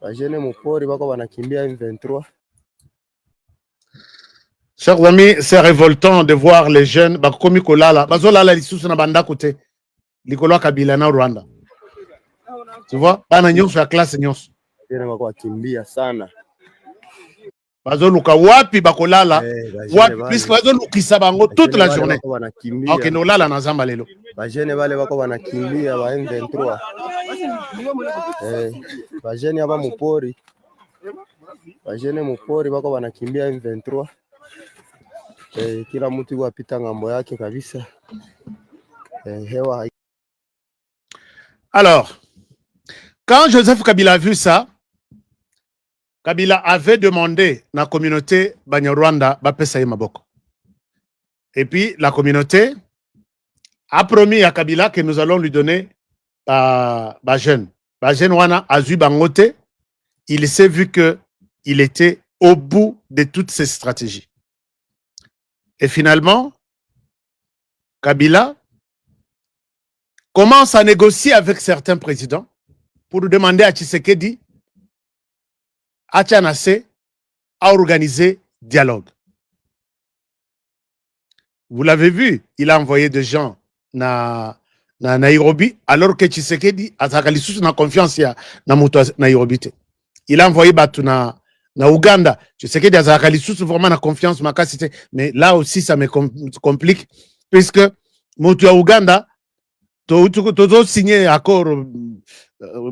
Bajene mupori bako banakimbia M23. Chers amis, c'est révoltant de voir les jeunes bakomi kolala bazolala lisusu na banda côté likolo Kabila na Rwanda. Tu vois, bana nyonso ya classe nyonso. Bajene bako bakimbia sana. Bazoluka wapi bakolala wapi puisque bazolukisa bango toute la journée. OK, no lala na zamba lelo. Bajene bale bako banakimbia ba M23. Bajene aba mupori. Bajene mupori bako banakimbia M23. Kila mtu yuko apita ngambo yake kabisa. Hewa. Alors, quand Joseph Kabila a vu ça, Kabila avait demandé à la communauté Banyarwanda bapesa maboko. Et puis la communauté a promis à Kabila que nous allons lui donner jeune. Jeune wana azu bangote, il s'est vu que il était au bout de toutes ses stratégies. Et finalement, Kabila commence à négocier avec certains présidents pour demander à Tshisekedi à Tchanase à organiser dialogue. Vous l'avez vu, il a envoyé des gens na Nairobi alors que Tshisekedi a na confiance ya na Nairobi. Il a envoyé batu na Ouganda. Tshisekedi a vraiment na confiance makasite, mais là aussi ça me complique puisque mutu ya Ouganda to signé accord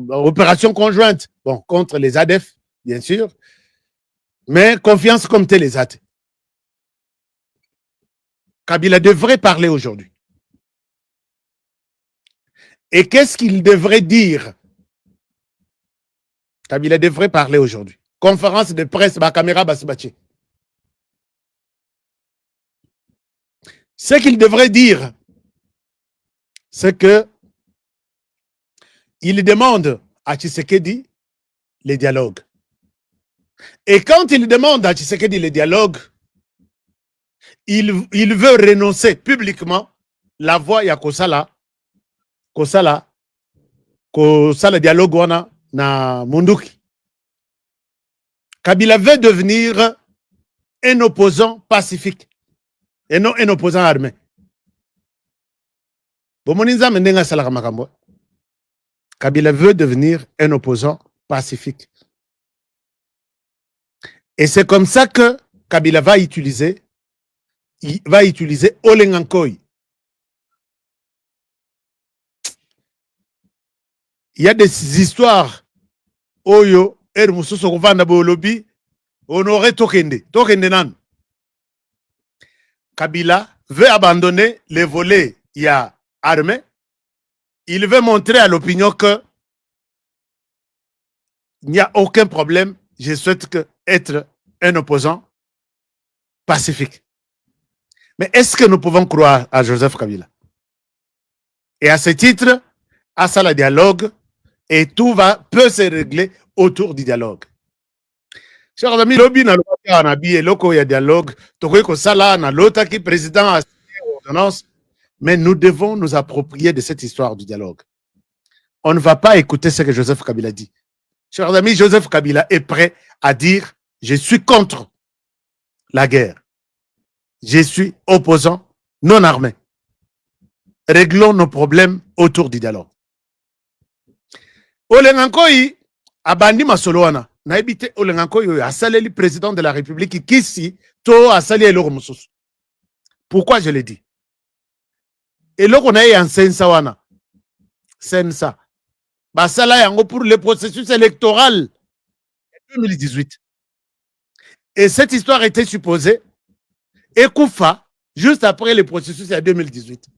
opération conjointe contre les ADF bien sûr, mais confiance comme tel les athées. Kabila devrait parler aujourd'hui. Et qu'est-ce qu'il devrait dire? Kabila devrait parler aujourd'hui. Conférence de presse, ba caméra basbaché. Ce qu'il devrait dire, c'est que il demande à Tshisekedi les dialogues. Et quand il demande à Tshisekedi les dialogues, il veut renoncer publiquement la voix ya Kosala dialogue wana na Munduki. Kabila veut devenir un opposant pacifique et non un opposant armé. Kabila veut devenir un opposant pacifique. Et c'est comme ça que Kabila va utiliser Olengankoy. Il y a des histoires Oyo Mususo Kovanda Bolobi Honoré Tokende nan. Kabila veut abandonner les volets il y a armé. Il veut montrer à l'opinion que il n'y a aucun problème. Je souhaite être un opposant pacifique. Mais est-ce que nous pouvons croire à Joseph Kabila? Et à ce titre, à ça le dialogue, et tout peut se régler autour du dialogue. Chers amis, lobby na loko ya dialogue, tokoy ko sala na lota ki président a signé ordonnance, mais nous devons nous approprier de cette histoire du dialogue. On ne va pas écouter ce que Joseph Kabila dit. Chers amis, Joseph Kabila est prêt à dire je suis contre la guerre. Je suis opposant non armé. Réglons nos problèmes autour du dialogue. Olengankoy abandi masoloana na ebite Olengankoy asaleli président de la République kisi to asali eloko mususu. Pourquoi je le dis? Eloko na ya sensa wana. Sensa. Basala yango pour le processus électoral 2018. Et cette histoire était supposée Ekoufa juste après le processus en 2018.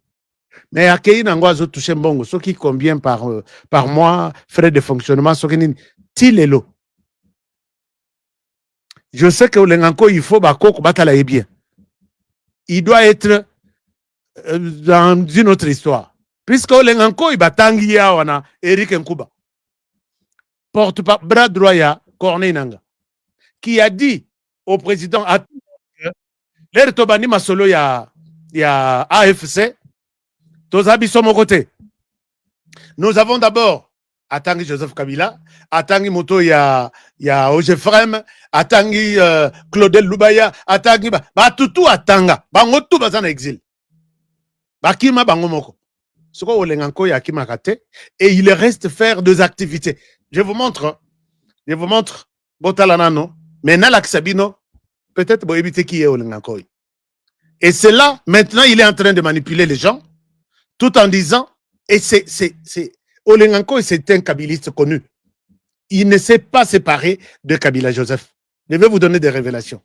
Mais à Kéi Nangoazo touche mbongo, ce qui combien par mois, frais de fonctionnement, ce qui n'est tilelo. Je sais que Olenganko, il faut batala et bien. Il doit être dans une autre histoire. Puisque Olenganko, il batangi ya wana Eric Nkuba. Porte pas bras droit ya Corneille Nanga. Qui a dit au président l'air tobani masolo ya AFC. Tozabi sommes aux côtés. Nous avons d'abord atangi Joseph Kabila, atangi moto ya Ogefrem, atangi Claudel Lubaya, atangi tutu atanga, bango tout bazana exil. Bakima bango moko. Soko olenganko ya akima kate, et il reste faire des activités. Je vous montre. Botalanano, mais Nalaksabino, peut-être pour éviter qui est olenganko. Et c'est là, maintenant, il est en train de manipuler les gens, tout en disant, et c'est Olenganko, c'est un kabiliste connu. Il ne s'est pas séparé de Kabila Joseph. Je vais vous donner des révélations.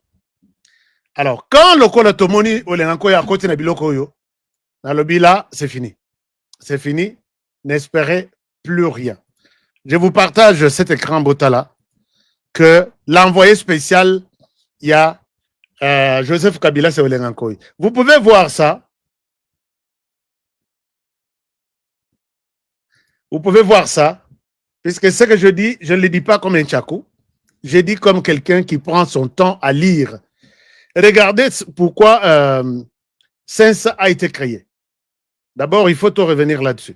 Alors, quand le Kola Tomoni Olenganko est à côté de Biloko Yo, dans le bila, c'est fini. C'est fini. N'espérez plus rien. Je vous partage cet écran Botala que l'envoyé spécial, il y a Joseph Kabila, c'est Olenganko. Vous pouvez voir ça. Vous pouvez voir ça, puisque ce que je dis, je ne le dis pas comme un tchakou. Je dis comme quelqu'un qui prend son temps à lire. Regardez pourquoi Sensa a été créé. D'abord, il faut tout revenir là-dessus.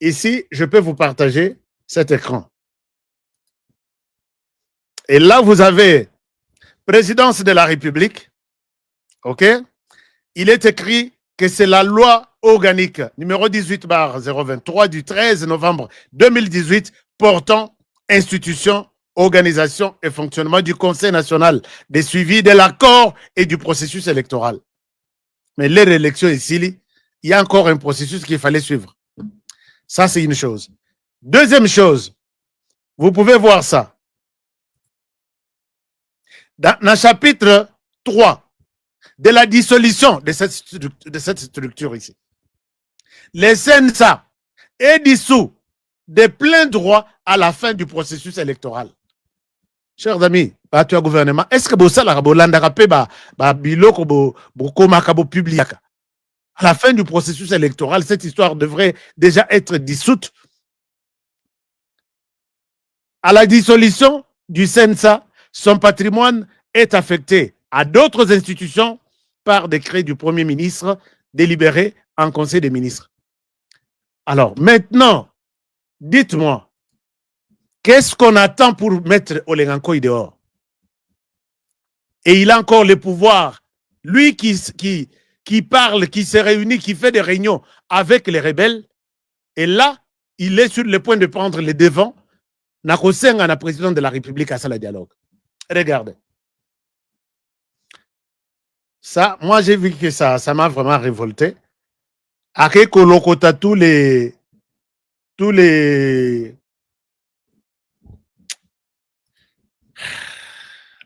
Ici, je peux vous partager cet écran. Et là, vous avez présidence de la République. OK? Il est écrit que c'est la loi organique numéro 18/023 du 13 novembre 2018 portant institution, organisation et fonctionnement du Conseil national des suivis de l'accord et du processus électoral. Mais les réélections ici, il y a encore un processus qu'il fallait suivre. Ça, c'est une chose. Deuxième chose, vous pouvez voir ça. Dans le chapitre 3 de la dissolution de cette structure ici, le CNSA est dissous de plein droit à la fin du processus électoral. Chers amis, tu as gouvernement, est-ce que vous avez publié à la fin du processus électoral, cette histoire devrait déjà être dissoute? À la dissolution du CNSA, son patrimoine est affecté à d'autres institutions par décret du Premier ministre délibéré en Conseil des ministres. Alors, maintenant, dites-moi, qu'est-ce qu'on attend pour mettre Olenganko dehors? Et il a encore le pouvoir, lui qui parle, qui se réunit, qui fait des réunions avec les rebelles, et là, il est sur le point de prendre les devants. Nakosenga na président de la République à ça le dialogue. Regardez. Ça, moi j'ai vu que ça m'a vraiment révolté. Ake kolokota tous les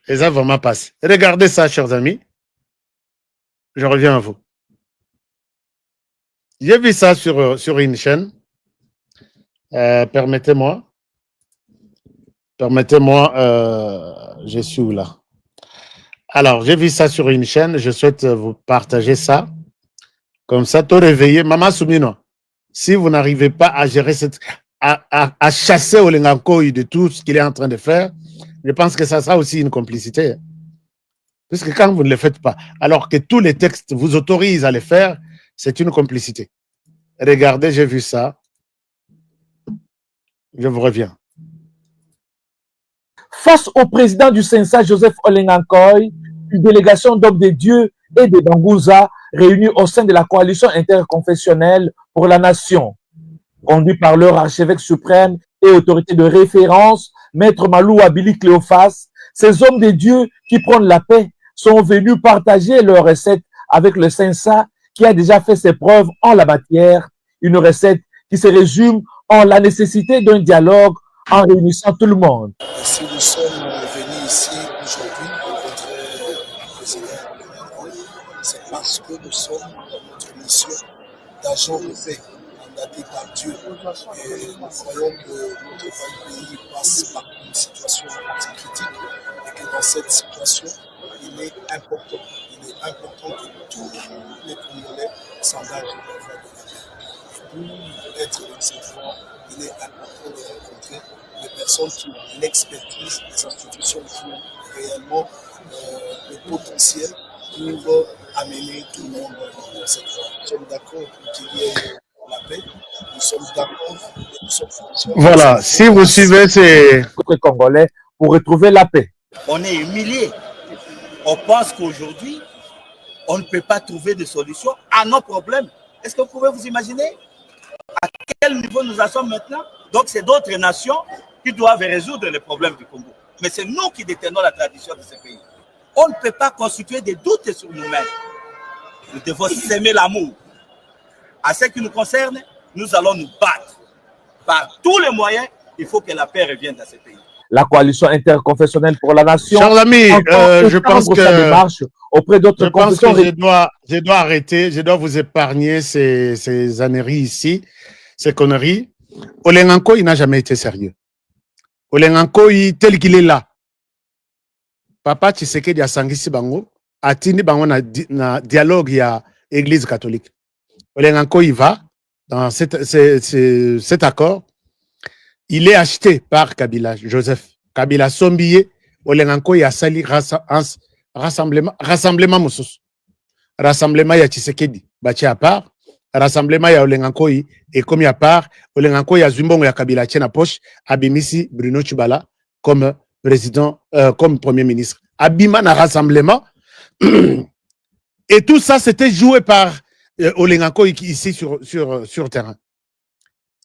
ça vraiment passe. Regardez ça, chers amis. Je reviens à vous. J'ai vu ça sur une chaîne. Permettez-moi, je suis où là? Alors, j'ai vu ça sur une chaîne. Je souhaite vous partager ça. Comme ça, tout réveillé. Maman Soumino, si vous n'arrivez pas à gérer à chasser Olenganko de tout ce qu'il est en train de faire, je pense que ça sera aussi une complicité. Puisque quand vous ne le faites pas, alors que tous les textes vous autorisent à le faire, c'est une complicité. Regardez, j'ai vu ça. Je vous reviens. Face au président du CNSA, Joseph Olengankoy, une délégation d'hommes de Dieu et de Bangouza réunis au sein de la coalition interconfessionnelle pour la nation, conduit par leur archevêque suprême et autorité de référence, Maître Malou Abili Cléophas. Ces hommes de Dieu qui prônent la paix sont venus partager leurs recettes avec le CNSA qui a déjà fait ses preuves en la matière, une recette qui se résume en la nécessité d'un dialogue en réunissant tout le monde. Si nous sommes venus ici aujourd'hui pour rencontrer le président, c'est parce que nous sommes dans notre mission d'agent de paix, mandaté par Dieu. Et nous croyons que notre pays passe par une situation critique et que dans cette situation, il est important que tous les Congolais s'engagent dans la voie de la paix. Pour être dans cette voie, il est important de rencontrer les personnes qui ont l'expertise, les institutions qui ont réellement le potentiel pour amener tout le monde dans cette voie. Nous sommes d'accord pour qu'il y ait la paix, nous sommes d'accord pour nous sommes fiers. Voilà, si vous suivez, c'est... Congolais pour retrouver la paix. On est humilié. On pense qu'aujourd'hui, on ne peut pas trouver de solution à nos problèmes. Est-ce que vous pouvez vous imaginer à quel niveau nous en sommes maintenant? Donc, c'est d'autres nations qui doivent résoudre les problèmes du Congo. Mais c'est nous qui détenons la tradition de ce pays. On ne peut pas constituer des doutes sur nous-mêmes. Nous devons s'aimer l'amour. À ce qui nous concerne, nous allons nous battre. Par tous les moyens, il faut que la paix revienne dans ce pays. La coalition interconfessionnelle pour la nation. Chers amis, je pense que auprès d'autres je dois arrêter, je dois vous épargner ces âneries ici, ces conneries. Olenganko, il n'a jamais été sérieux. Olenganko, tel qu'il est là. Papa Tshisekedi a sangisi bango, atini bango na dialogue ya Église catholique. Olenganko, il va dans cet accord. Il est acheté par Kabila, Joseph. Kabila sombiye, Olenganko ya sali rassemblement mususu. Rassemblement ya Tshisekedi, bachi à part. Rassemblement ya Olenganko et comme à part, Olenganko ya Zumbongo ya Kabila tient poche, abimisi Bruno Tshibala comme président, comme premier ministre. Abima na rassemblement. Et tout ça, c'était joué par Olenganko ici sur terrain.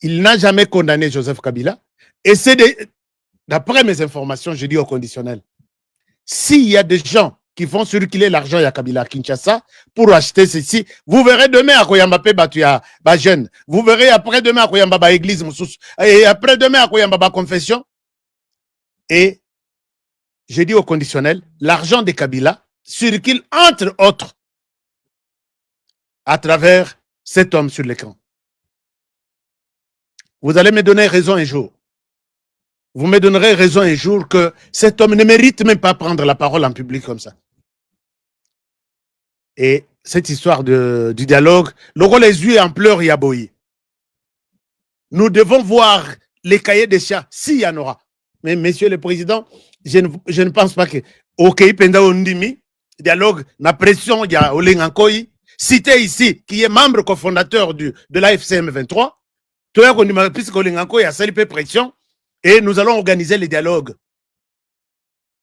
Il n'a jamais condamné Joseph Kabila. Et c'est d'après mes informations, je dis au conditionnel. S'il y a des gens qui font circuler l'argent à Kabila à Kinshasa pour acheter ceci, vous verrez demain à Koyamba Batuya jeune. Vous verrez après-demain à Koyamba église Moussous. Et après-demain à Koyamba confession. Et je dis au conditionnel, l'argent de Kabila circule entre autres à travers cet homme sur l'écran. Vous allez me donner raison un jour. Vous me donnerez raison un jour que cet homme ne mérite même pas prendre la parole en public comme ça. Et cette histoire du dialogue, le rôle les yeux en pleurs et à boyer. Nous devons voir les cahiers des chats, s'il y en aura. Mais monsieur le président, je ne pense pas que OK, Penda Ondimi, dialogue, la pression, il y a Olengankoy, cité ici, qui est membre cofondateur de l'AFCM 23, puisque Olengankoy a salipé pression, et nous allons organiser les dialogues.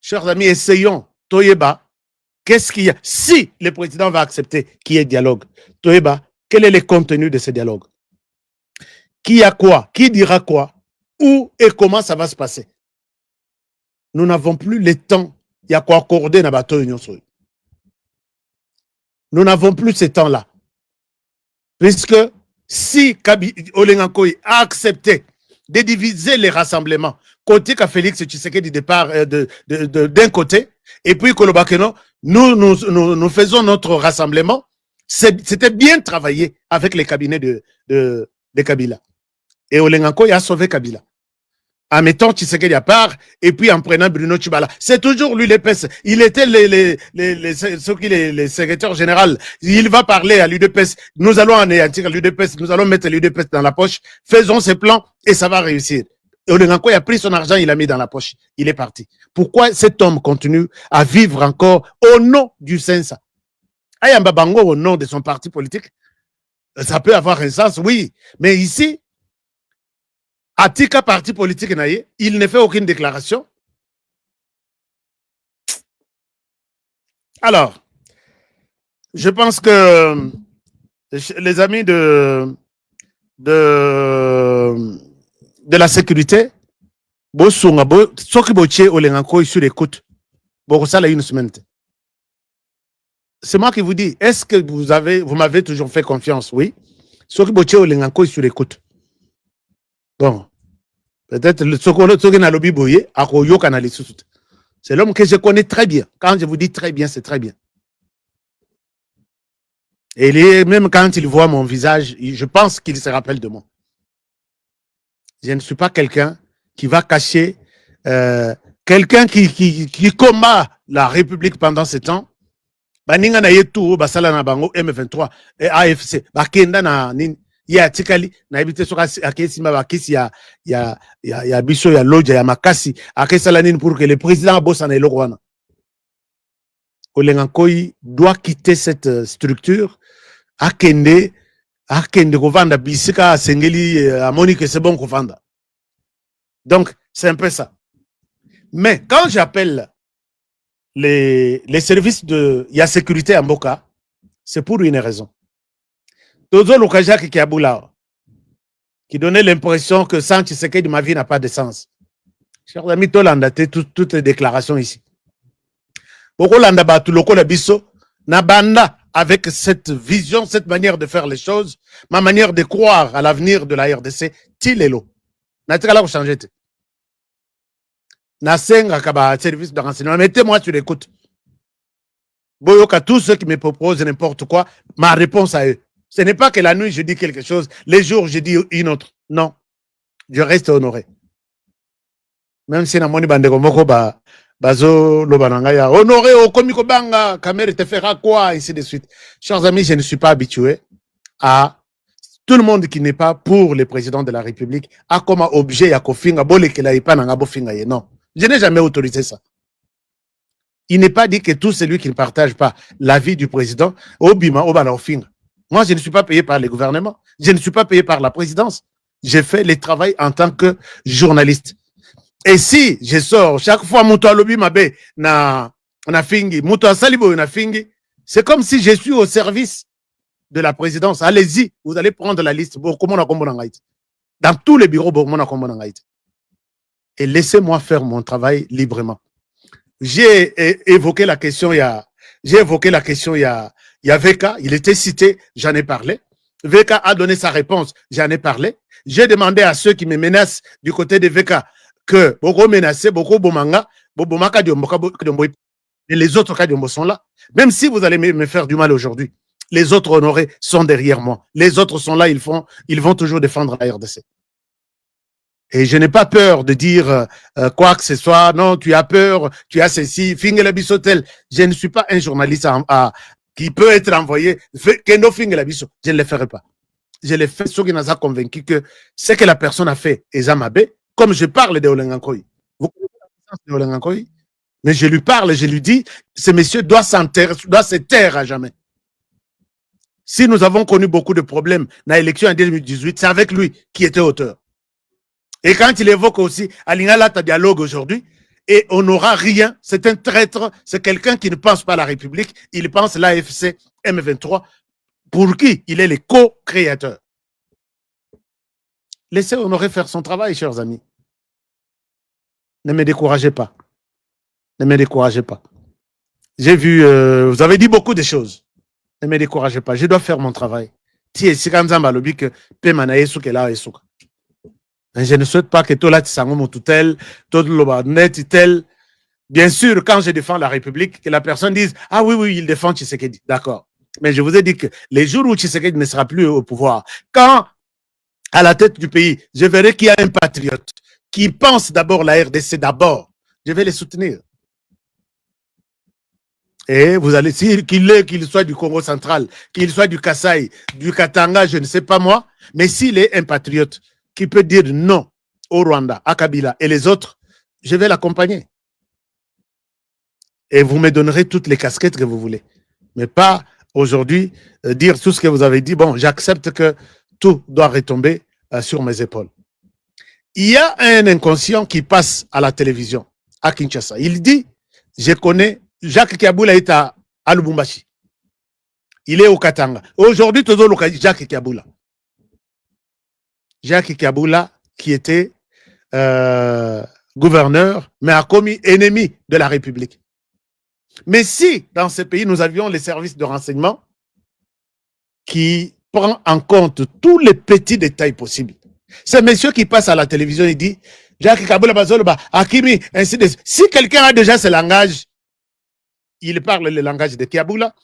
Chers amis, essayons. Toyeba, qu'est-ce qu'il y a? Si le président va accepter qu'il y ait dialogue, Toyeba, quel est le contenu de ce dialogue? Qui a quoi? Qui dira quoi? Où et comment ça va se passer? Nous n'avons plus le temps. Il y a quoi accorder dans bateau Union Soy. Nous n'avons plus ce temps-là. Puisque si Olengankoy a accepté de diviser les rassemblements, côté que Félix Tshisekedi d'un côté, et puis Kolobakeno, nous faisons notre rassemblement. C'était bien travaillé avec les cabinets de Kabila. Et Olengankoy a sauvé Kabila. En mettant Tshisekedi à part, et puis en prenant Bruno Tshibala. C'est toujours lui l'UDPS. Il était le secrétaire général. Il va parler à l'UDPS. Nous allons anéantir l'UDPS. Nous allons mettre l'UDPS dans la poche. Faisons ces plans et ça va réussir. Et Olengankoy a pris son argent, il l'a mis dans la poche. Il est parti. Pourquoi cet homme continue à vivre encore au nom du Sensa? Ayamba Bango au nom de son parti politique. Ça peut avoir un sens, oui. Mais ici, Atika parti politique, il ne fait aucune déclaration. Alors, je pense que les amis de la sécurité, c'est moi qui vous dis, est-ce que vous m'avez toujours fait confiance? Oui. Sur l'écoute. Bon. Peut-être c'est l'homme que je connais très bien. Quand je vous dis très bien, c'est très bien. Et même quand il voit mon visage, je pense qu'il se rappelle de moi. Je ne suis pas quelqu'un qui va cacher, quelqu'un qui combat la République pendant ce temps. Baninga na yetu basala na bango M23 et AFC bakenda na nini ya tikali na ebite soka akesi ma bakisi ya biso ya loja ya makasi akesa la nini pour que le président bossa na eloko wana. Olengankoy doit quitter cette structure, akende akende kovanda bisika sengeli amoni que c'est bon kovanda. Donc c'est un peu ça. Mais quand j'appelle les services de la sécurité à Mboka, c'est pour une raison. Tozo Lukajak Kiabula, qui donnait l'impression que sans Tshisekedi, ma vie n'a pas de sens. Chers amis, Tolanda, toutes les déclarations ici. Bokolanda Batu Loko Labiso, Nabanda, avec cette vision, cette manière de faire les choses, ma manière de croire à l'avenir de la RDC, Tilelo. Natikala changer. Nasenga Kaba, service de renseignement. Mettez-moi sur l'écoute. Boyoka, tous ceux qui me proposent n'importe quoi, ma réponse à eux. Ce n'est pas que la nuit je dis quelque chose, les jours je dis une autre. Non. Je reste honoré. Même si Namoni Bandegomoko Bazo Lobanangaya, honoré au Komiko Banga, Kamer te fera quoi, ainsi de suite. Chers amis, je ne suis pas habitué à tout le monde qui n'est pas pour le président de la République a comme objet à Kofinga, non. Je n'ai jamais autorisé ça. Il n'est pas dit que tout celui qui ne partage pas l'avis du président, Obima, Obana Ofinga. Moi, je ne suis pas payé par le gouvernement. Je ne suis pas payé par la présidence. J'ai fait le travail en tant que journaliste. Et si je sors chaque fois, Mouto Alobi Mabe na fingi, Mouto Asalibo na fingi, c'est comme si je suis au service de la présidence. Allez-y, vous allez prendre la liste. Dans tous les bureaux, et laissez-moi faire mon travail librement. J'ai évoqué la question il y a Veka, il était cité, j'en ai parlé. Veka a donné sa réponse, j'en ai parlé. J'ai demandé à ceux qui me menacent du côté de Veka que beaucoup menacés, beaucoup bomanga, et les autres cas sont là. Même si vous allez me faire du mal aujourd'hui, les autres honorés sont derrière moi. Les autres sont là, ils vont toujours défendre la RDC. Et je n'ai pas peur de dire quoi que ce soit. Non, tu as peur, tu as ceci, Fingela Bissotel. Je ne suis pas un journaliste qui peut être envoyé. Kendo Fingela Bisso, je ne le ferai pas. Je le fais ceux qui nous ont convaincu que ce que la personne a fait est Zamabé, comme je parle de Olengankoy. Vous connaissez la puissance de Olengankoy? Mais je lui parle, je lui dis, ce monsieur doit se taire à jamais. Si nous avons connu beaucoup de problèmes dans l'élection en 2018, c'est avec lui qui était auteur. Et quand il évoque aussi Alingalata dialogue aujourd'hui, et on n'aura rien, c'est un traître, c'est quelqu'un qui ne pense pas à la République, il pense l'AFC M23, pour qui il est le co-créateur. Laissez Honoré faire son travail, chers amis. Ne me découragez pas. Ne me découragez pas. J'ai vu, vous avez dit beaucoup de choses. Ne me découragez pas, je dois faire mon travail. Je ne souhaite pas que tout là, bien sûr, quand je défends la République, que la personne dise « Ah oui, il défend Tshisekedi. » D'accord. Mais je vous ai dit que les jours où Tshisekedi ne sera plus au pouvoir, quand, à la tête du pays, je verrai qu'il y a un patriote qui pense d'abord la RDC d'abord, je vais les soutenir. Et vous allez dire qu'il soit du Congo central, qu'il soit du Kasaï, du Katanga, je ne sais pas moi, mais s'il est un patriote qui peut dire non au Rwanda, à Kabila et les autres, je vais l'accompagner. Et vous me donnerez toutes les casquettes que vous voulez. Mais pas aujourd'hui dire tout ce que vous avez dit. Bon, j'accepte que tout doit retomber sur mes épaules. Il y a un inconscient qui passe à la télévision, à Kinshasa. Il dit, je connais Jacques Kiaboula est à Lubumbashi. Il est au Katanga. Aujourd'hui, tout le monde Jacques Kiaboula. Jacques Kiaboula, qui était gouverneur, mais a commis ennemi de la République. Mais si, dans ce pays, nous avions les services de renseignement qui prennent en compte tous les petits détails possibles. C'est monsieur qui passe à la télévision, il dit, Jacques Kiaboula, Hakimi, ainsi de suite. Si quelqu'un a déjà ce langage, il parle le langage de Kiaboula,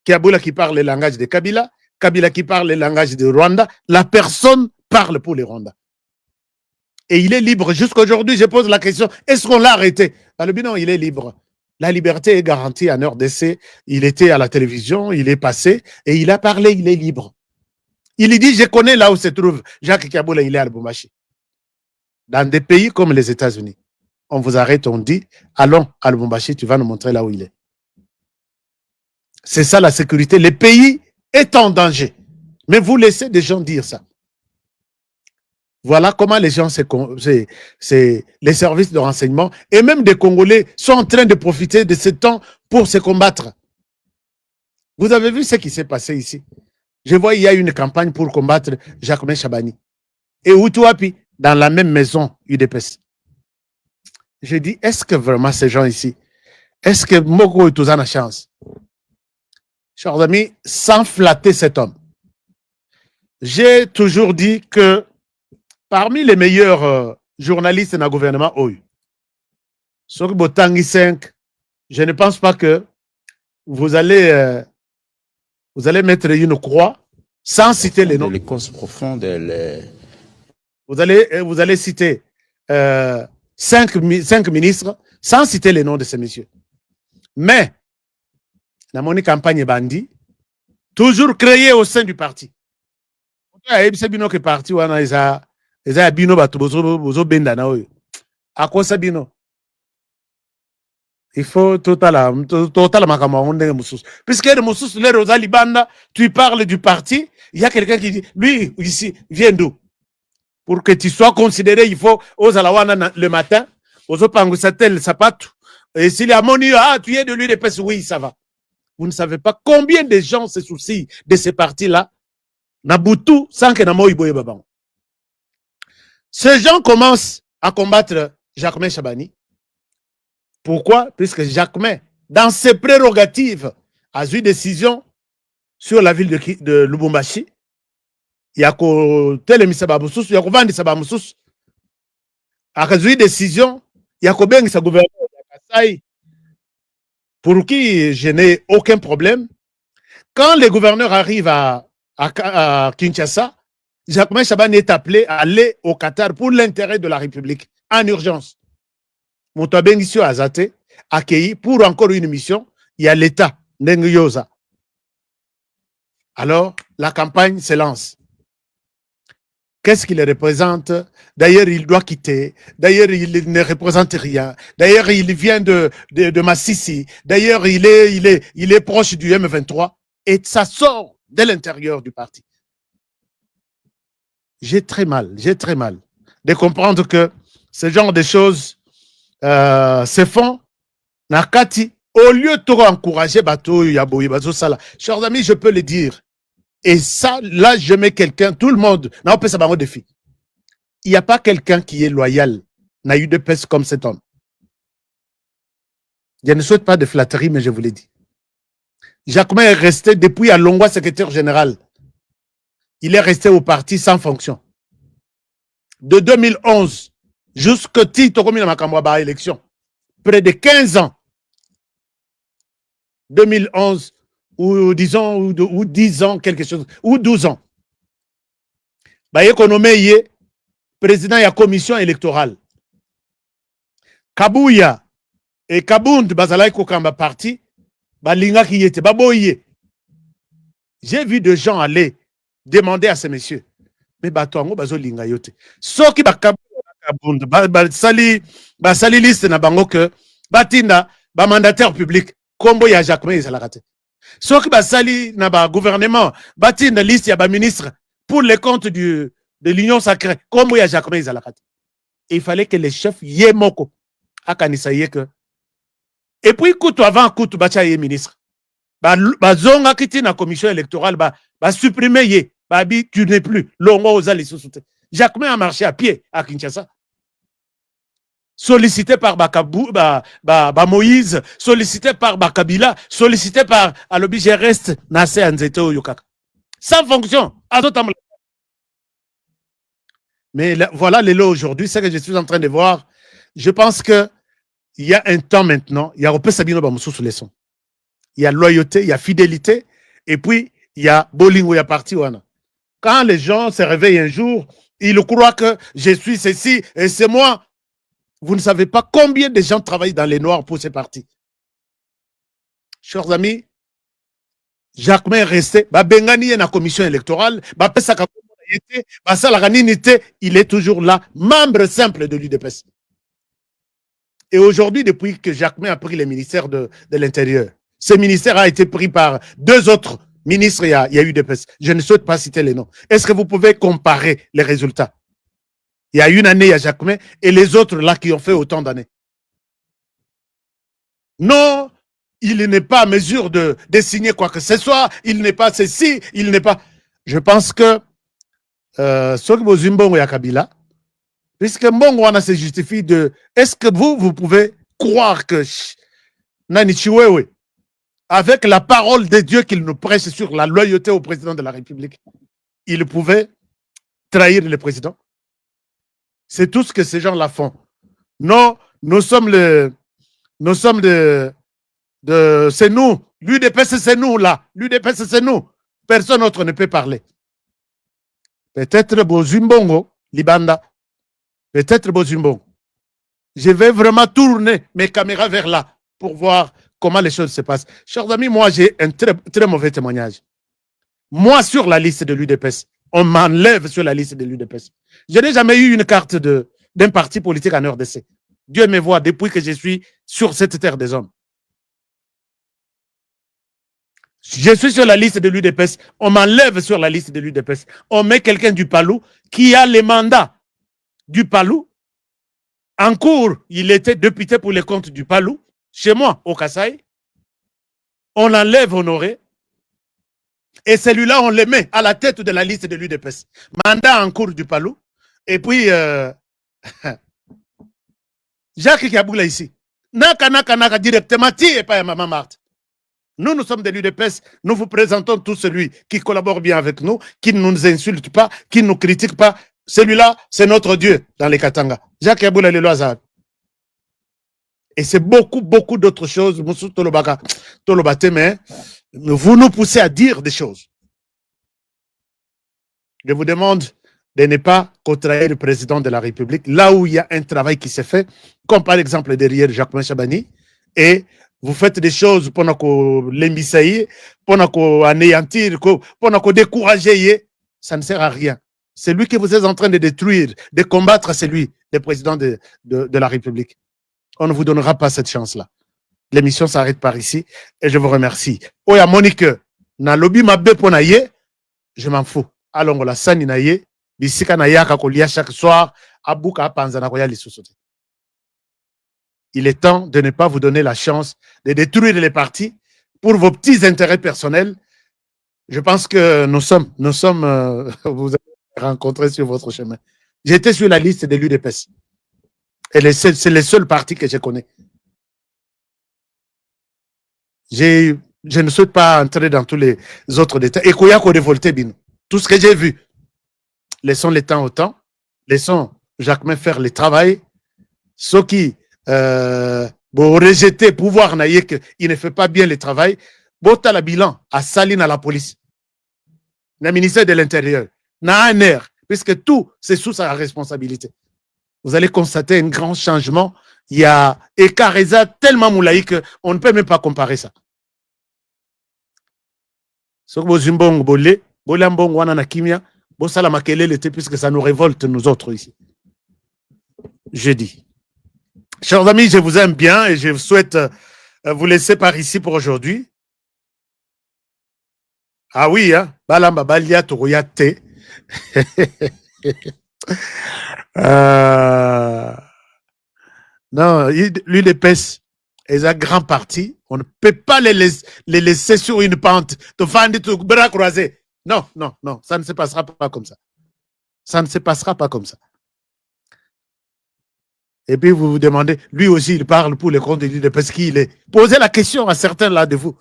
Kiaboula qui parle le langage de Kabila, Kabila qui parle le langage de Rwanda, la personne parle pour les Rwandais. Et il est libre. Jusqu'aujourd'hui, je pose la question, est-ce qu'on l'a arrêté? Non, il est libre. La liberté est garantie en RDC. Il était à la télévision, il est passé, et il a parlé, il est libre. Il dit, je connais là où se trouve Jacques Kiaboula, il est à Lubumbashi. Dans des pays comme les États-Unis, on vous arrête, on dit, allons à Lubumbashi, tu vas nous montrer là où il est. C'est ça la sécurité. Le pays est en danger. Mais vous laissez des gens dire ça. Voilà comment les gens, les services de renseignement et même des Congolais sont en train de profiter de ce temps pour se combattre. Vous avez vu ce qui s'est passé ici. Je vois il y a une campagne pour combattre Jacquemain Chabani. Et Outouapi, dans la même maison UDPS. Je dis, est-ce que vraiment ces gens ici, est-ce que Moko est a chance? Chers amis, sans flatter cet homme, j'ai toujours dit que parmi les meilleurs journalistes dans le gouvernement, sur Botangi 5, je ne pense pas que vous allez mettre une croix sans citer les noms. Les causes profondes, vous allez citer 5 ministres sans citer les noms de ces messieurs. Mais, dans mon campagne bandit, toujours créé au sein du parti. Que parti bino bato bozo benda na oyo. Akosa bino. Il faut total makamwa ndenge mususu. Puisque le mususu le Rosali Banda, tu parles du parti, il y a quelqu'un qui dit lui ici vient d'où? Pour que tu sois considéré, il faut aux alawana le matin, aux opangusatel sapato. Et s'il y a moni, ah tu es de lui de pèse, oui, ça va. Vous ne savez pas combien de gens se soucient de ces partis-là. Nabutu sans que Namo Iboye Baban. Ces gens commencent à combattre Jacquemain Chabani. Pourquoi? Puisque Jacquemain, dans ses prérogatives, a eu décision sur la ville de Lubumbashi. Il y a qu'au télémisabamusus, il y a qu'au vendisabamusus. A eu décision, il y a qu'au bengi sa gouverneur pour qui je n'ai aucun problème. Quand les gouverneurs arrivent à Kinshasa, Jacquemain Chabani est appelé à aller au Qatar pour l'intérêt de la République, en urgence. Moutabengisio Azate, accueilli pour encore une mission, il y a l'État, Ndenguyoza. Alors, la campagne se lance. Qu'est-ce qu'il représente? D'ailleurs, il doit quitter. D'ailleurs, il ne représente rien. D'ailleurs, il vient de Massissi. D'ailleurs, il est proche du M23. Et ça sort de l'intérieur du parti. J'ai très mal de comprendre que ce genre de choses se font. Nakati, au lieu de encourager Bato, Yaboui, Bazo Sala. Chers amis, je peux le dire. Et ça, là, je mets quelqu'un, tout le monde, on peut savoir au défi. Il n'y a pas quelqu'un qui est loyal, n'a eu de peste comme cet homme. Je ne souhaite pas de flatterie, mais je vous l'ai dit. Jacquemain est resté depuis à Longwa secrétaire général. Il est resté au parti sans fonction. De 2011 jusqu'à Tito Komina Makamwaba élection. Près de 15 ans. 2011 ou disons ou 10 ans quelque chose ou 12 ans. Ba économie président de la commission électorale. Kabuya et Kabund bazalai kokamba parti balinga qui était baboye. J'ai vu des gens aller demander à ces messieurs mais batongo bazo linga yote. Soki bakabund ba sali liste na bango que batinda ba mandataire public kombo ya Jacquemain ezalakate. Soki basali na ba gouvernement batinda liste ya ba ministre pour les comptes de l'Union sacrée kombo ya Jacquemain ezalakate. Il fallait que les chefs yemoko akanisa yeke. Et puis kutu avant kutu bacha ye ministre. Ba zonga kiti na commission électorale ba supprimer ye. Babi tu n'es plus longo aux ali sous-souté. Jacquemain a marché à pied à Kinshasa. Sollicité par Moïse, sollicité par Kabila, sollicité par Alobi, je reste Nassé Anzete Oyokaka. Sans fonction. Mais là, voilà les lots aujourd'hui, c'est que je suis en train de voir. Je pense qu'il y a un temps maintenant, il y a Opé Sabino Bamoussou sous les sons. Il y a loyauté, il y a fidélité, et puis il y a Bolingo, il y a parti Wana. Quand les gens se réveillent un jour, ils croient que je suis ceci et c'est moi. Vous ne savez pas combien de gens travaillent dans les noirs pour ces partis. Chers amis, Jacquemain est resté, Bengani est dans la commission électorale, il est toujours là, membre simple de l'UDPS. Et aujourd'hui, depuis que Jacquemain a pris le ministère de l'Intérieur, ce ministère a été pris par deux autres ministres, il y a eu des PES. Je ne souhaite pas citer les noms. Est-ce que vous pouvez comparer les résultats? Il y a une année, il y a Jacquemin, et les autres là qui ont fait autant d'années. Non, il n'est pas à mesure de signer quoi que ce soit, il n'est pas ceci, il n'est pas... Je pense que ce Mbongo et Kabila, puisque Mbongo se justifie de... Est-ce que vous pouvez croire que Nani Chiwewe, avec la parole de Dieu qu'il nous prêche sur la loyauté au président de la République, il pouvait trahir le président? C'est tout ce que ces gens-là font. Non, nous sommes c'est nous. L'UDPS, c'est nous, là. L'UDPS, c'est nous. Personne d'autre ne peut parler. Peut-être Bozumbongo, Libanda. Peut-être Bozumbongo. Je vais vraiment tourner mes caméras vers là pour voir comment les choses se passent. Chers amis, moi, j'ai un très, très mauvais témoignage. Moi, sur la liste de l'UDPS, on m'enlève sur la liste de l'UDPS. Je n'ai jamais eu une carte d'un parti politique en RDC. Dieu me voit depuis que je suis sur cette terre des hommes. Je suis sur la liste de l'UDPS. On m'enlève sur la liste de l'UDPS. On met quelqu'un du Palou qui a les mandats du Palou. En cours, il était député pour les comptes du Palou. Chez moi, au Kasaï. On l'enlève Honoré. Et celui-là, on le met à la tête de la liste de l'UDPS. Mandat en cours du Palou. Et puis, Jacques Kaboula ici. Naka, directement, et pas Maman Marthe. Nous sommes de l'UDPS. Nous vous présentons tout celui qui collabore bien avec nous, qui ne nous insulte pas, qui ne nous critique pas. Celui-là, c'est notre Dieu dans les Katanga. Jacques Kaboula le Loazad. Et c'est beaucoup d'autres choses. Mais vous nous poussez à dire des choses. Je vous demande de ne pas contrarier le président de la République là où il y a un travail qui s'est fait, comme par exemple derrière Jacquemin Chabani, et vous faites des choses pour nous l'embissailler, pour nous anéantir, pour nous décourager. Ça ne sert à rien. C'est lui que vous êtes en train de détruire, de combattre, c'est lui, le président de la République. On ne vous donnera pas cette chance-là. L'émission s'arrête par ici et je vous remercie. Oya Monique, na lobby mabbe ponaye, je m'en fous. Allons la sani naye, bisika na yaka kolia chaque soir, abuka panzana koya lisusote. Il est temps de ne pas vous donner la chance de détruire les partis pour vos petits intérêts personnels. Je pense que nous sommes vous avez rencontré sur votre chemin. J'étais sur la liste de l'UDPS. Et c'est le seul parti que je connais. Je ne souhaite pas entrer dans tous les autres détails. Et Koyako révolté, Bino. Tout ce que j'ai vu, laissons le temps au temps, laissons Jacquemin faire le travail. Ceux qui rejeter pouvoir, il ne fait pas bien le travail. Bota la bilan à Saline à la police, le ministère de l'Intérieur, n'a un air, puisque tout c'est sous sa responsabilité. Vous allez constater un grand changement. Il y a Ekareza tellement moulaï qu'on ne peut même pas comparer ça. Puisque ça nous révolte, nous autres ici. Je dis. Chers amis, je vous aime bien et je souhaite vous laisser par ici pour aujourd'hui. Ah oui, hein? Balamba balia touruyate. Non, l'UDPS est un grand parti. On ne peut pas les laisser sur une pente. Bras croisés. Non, ça ne se passera pas comme ça. Ça ne se passera pas comme ça. Et puis vous vous demandez, lui aussi il parle pour les comptes de l'UDPS qui il est. Posez la question à certains là de vous.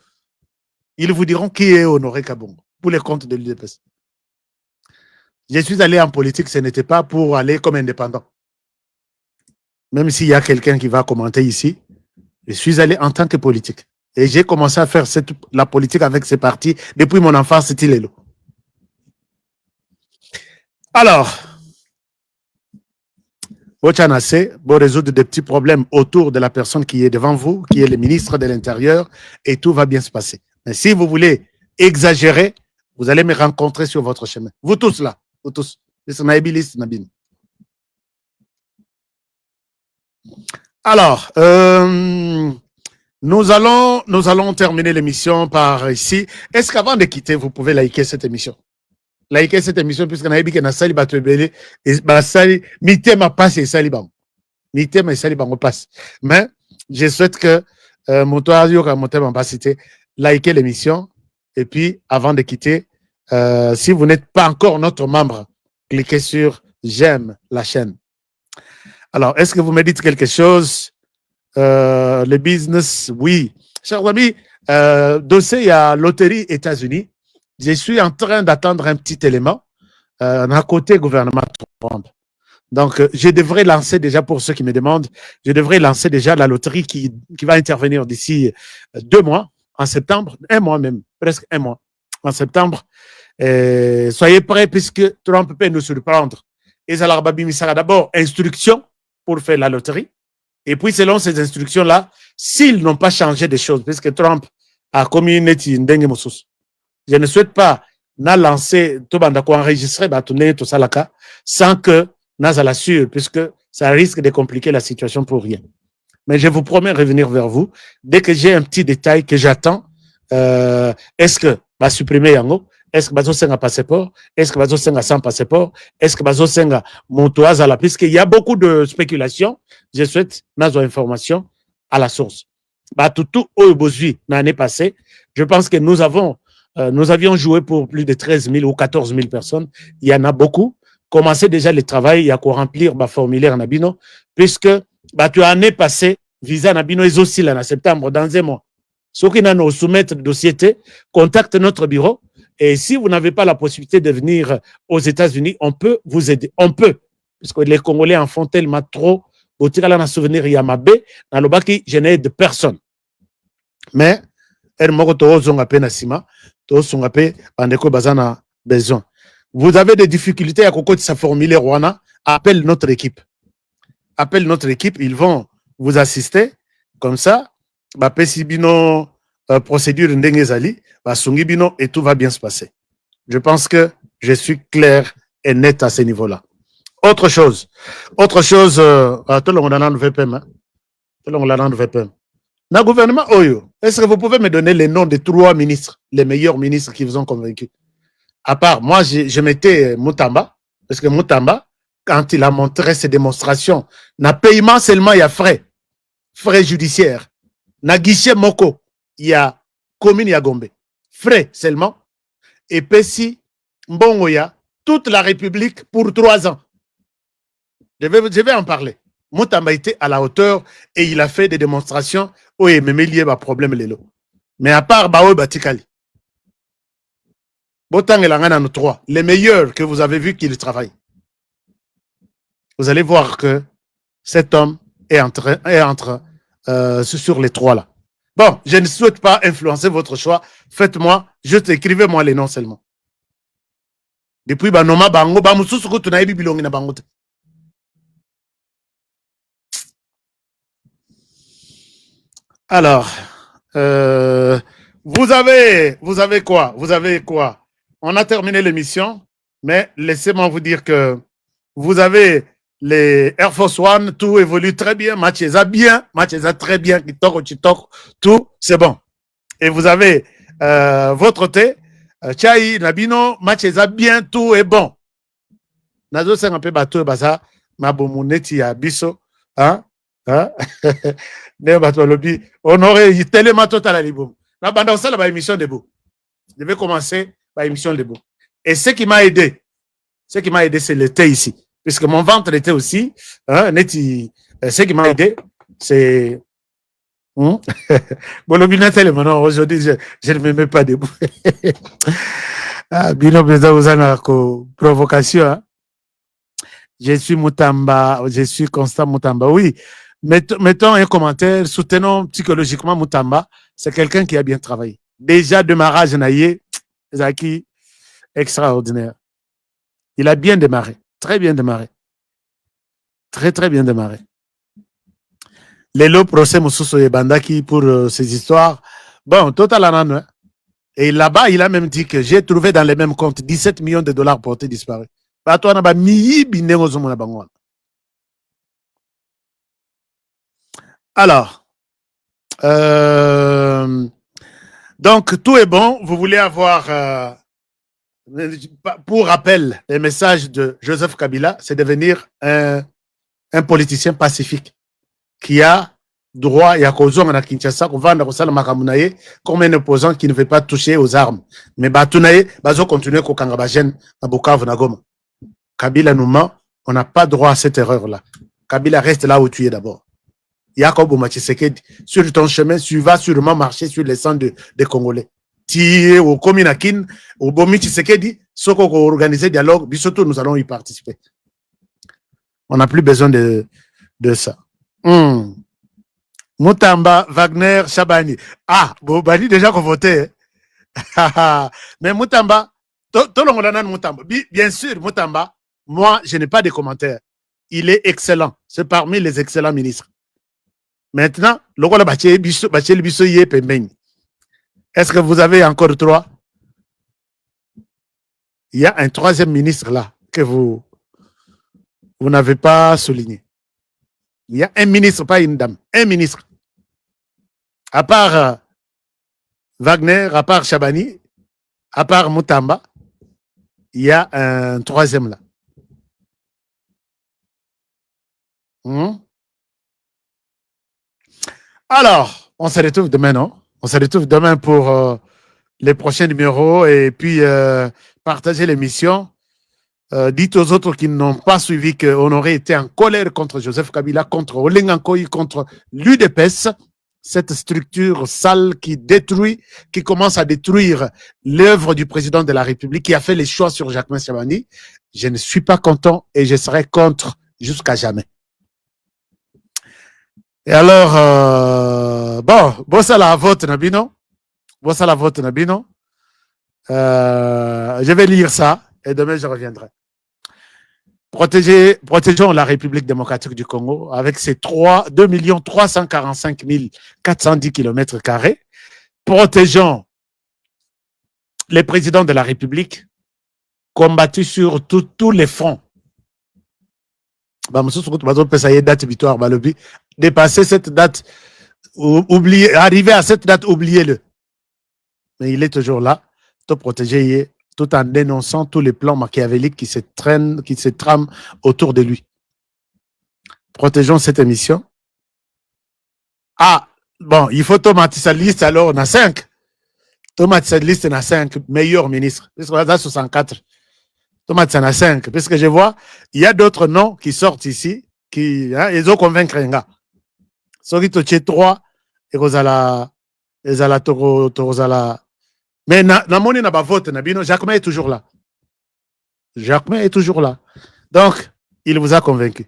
Ils vous diront qui est Honoré Kabongo pour les comptes de l'UDPS. Je suis allé en politique, ce n'était pas pour aller comme indépendant. Même s'il y a quelqu'un qui va commenter ici, je suis allé en tant que politique. Et j'ai commencé à faire la politique avec ces partis depuis mon enfance, c'était Lelo. Alors, Bochanase, pour résoudre des petits problèmes autour de la personne qui est devant vous, qui est le ministre de l'Intérieur, et tout va bien se passer. Mais si vous voulez exagérer, vous allez me rencontrer sur votre chemin. Vous tous là, vous tous. Alors, Nous allons terminer l'émission par ici. Est-ce qu'avant de quitter, vous pouvez liker cette émission? Liker cette émission, puisque na yebi na sali bato ebele et basali mitema passe et sali bango. Mitema et sali bango passe. Mais je souhaite que moto yoka motema pasité liker l'émission et puis avant de quitter, si vous n'êtes pas encore notre membre, cliquez sur j'aime la chaîne. Alors, est-ce que vous me dites quelque chose? Le business, oui. Chers amis, dossier, il y a loterie États-Unis. Je suis en train d'attendre un petit élément d'un côté gouvernement Trump. Donc, je devrais lancer déjà, pour ceux qui me demandent, je devrais lancer déjà la loterie qui va intervenir d'ici 2 mois, en septembre, 1 mois même, presque 1 mois, en septembre. Soyez prêts puisque Trump peut nous surprendre. Et ça sera d'abord instruction pour faire la loterie. Et puis, selon ces instructions-là, s'ils n'ont pas changé des choses, puisque Trump a commis une étude, je ne souhaite pas lancer tout enregistrer tout ça sans que Naza l'assure, puisque ça risque de compliquer la situation pour rien. Mais je vous promets revenir vers vous dès que j'ai un petit détail que j'attends. Est-ce que va supprimer Yango? Est-ce que bazo senga passeport? Est-ce que bazo senga sans passeport? Est-ce que bazo senga montoise à la? Puisqu'il y a beaucoup de spéculations, je souhaite Nazo information à la source. Tout l'année passée, je pense que nous avions joué pour plus de 13 000 ou 14 000 personnes. Il y en a beaucoup. Commencez déjà le travail, il y a qu'à remplir le formulaire Nabino, puisque tu as année passée, visa Nabino est aussi là en septembre, dans 1 mois. Ceux qui n'ont soumettre le dossier, contactez notre bureau. Et si vous n'avez pas la possibilité de venir aux États-Unis, on peut vous aider. On peut. Parce que les Congolais en font tellement trop. Au tirala na souvenir Yamabé, dans le baki, je n'aide personne. Mais, vous avez des difficultés à côté de sa formulaire Rwanda, appelle notre équipe. Appelle notre équipe, ils vont vous assister. Comme ça, Pesibino procédure Ndengezali, Sungibino et tout va bien se passer. Je pense que je suis clair et net à ce niveau-là. Autre chose, tout le monde a un VPM. Tout le monde a un VPM. Dans le gouvernement Oyo, est-ce que vous pouvez me donner les noms des 3 ministres, les meilleurs ministres qui vous ont convaincu? À part, moi, je mettais Moutamba, parce que Moutamba, quand il a montré ses démonstrations, n'a paiement seulement, il y a frais judiciaires. Na guichet moko, il y a commune Yagombe. Frais seulement. Et Pessi, Mbongoya, toute la République pour 3 ans. Je vais en parler. Moutamba était à la hauteur et il a fait des démonstrations où il me lié à problème lélo. Mais à part Baoui Batikali, Botang et Langana 3, les meilleurs que vous avez vu qu'il travaille. Vous allez voir que cet homme est entre sur les 3 là. Bon, je ne souhaite pas influencer votre choix. Faites-moi, juste écrivez-moi les noms seulement. Depuis Banoma Bango, Bamususuku Tunaïbi Bilongi na Bangote. Alors, vous avez quoi? On a terminé l'émission, mais laissez-moi vous dire que vous avez les Air Force One, tout évolue très bien, match très bien, tout, c'est bon. Et vous avez votre thé, Chai, Nabino, match bien, tout est bon. Nazo c'est un peu bateau, baza, mabomuneti ya biso, hein? On aurait tellement total à l'ibou. La bande on la émission debout. Je vais commencer par l'émission debout. Et ce qui m'a aidé, c'est le thé ici. Puisque mon ventre était aussi, ce qui m'a aidé, c'est bon, le bino tellement aujourd'hui, je ne me mets pas debout. Bino besoin vous en provocation. Hein? Je suis Moutamba, je suis Constant Moutamba. Oui. Mettons un commentaire, soutenons psychologiquement Moutamba. C'est quelqu'un qui a bien travaillé. Déjà, démarrage naïe, Zaki, extraordinaire. Il a bien démarré, très bien démarré. Très, très bien démarré. Lelo procès Moussousso et Bandaki pour ces histoires. Bon, total en hein. Et là-bas, il a même dit que j'ai trouvé dans les mêmes comptes 17 millions de dollars portés disparus. Alors, Donc, tout est bon. Vous voulez avoir, pour rappel, les messages de Joseph Kabila, c'est devenir un politicien pacifique qui a droit à Kozong à Kinshasa, comme un opposant qui ne veut pas toucher aux armes. Mais Batunaye, Bazo continue au Kangabajen, à Bukavu, Nagoma. Kabila nous ment, on n'a pas droit à cette erreur-là. Kabila reste là où tu es d'abord. Jacob Oumachisekedi, sur ton chemin, tu vas sûrement marcher sur les sangs des Congolais. Tu es au Kominakin, au Bomi Chisekedi, ce qu'on a organisé dialogue, surtout nous allons y participer. On n'a plus besoin de ça. Moutamba, Wagner, Chabani. Ah, Bobani déjà qu'on votait. Mais Moutamba, bien sûr, Moutamba, moi, je n'ai pas de commentaires. Il est excellent. C'est parmi les excellents ministres. Maintenant, est-ce que vous avez encore 3? Il y a un 3e ministre là que vous n'avez pas souligné. Il y a un ministre, pas une dame. Un ministre. À part Wagner, à part Chabani, à part Moutamba, il y a un 3e là. Alors, on se retrouve demain, non? On se retrouve demain pour les prochains numéros et puis partager l'émission. Dites aux autres qui n'ont pas suivi qu'on aurait été en colère contre Joseph Kabila, contre Olengankoy, contre l'UDPS, cette structure sale qui détruit, qui commence à détruire l'œuvre du président de la République, qui a fait les choix sur Jacques Chabani. Je ne suis pas content et je serai contre jusqu'à jamais. Et alors, bon, ça la vote, Nabino. Bon, ça la vote, Nabino. Je vais lire ça et demain je reviendrai. Protégeons la République démocratique du Congo avec ses 2 345 410 km². Protégeons les présidents de la République combattus sur tous les fronts. Dépasser cette date, arriver à cette date, oubliez-le. Mais il est toujours là, tout protégé, tout en dénonçant tous les plans machiavéliques qui se trament autour de lui. Protégeons cette émission. Ah, bon, il faut tomber sa liste, alors on a 5. Tomber cette liste, on a 5 meilleurs ministres. Parce qu'on a 64. Tomate, ça en a 5. Parce que je vois, il y a d'autres noms qui sortent ici, ils ont convaincu un gars. Ceux qui ont 3, et vous allez, mais na moni na ba vote na bino, Jacques est toujours là. Jacques est toujours là. Donc, il vous a convaincu.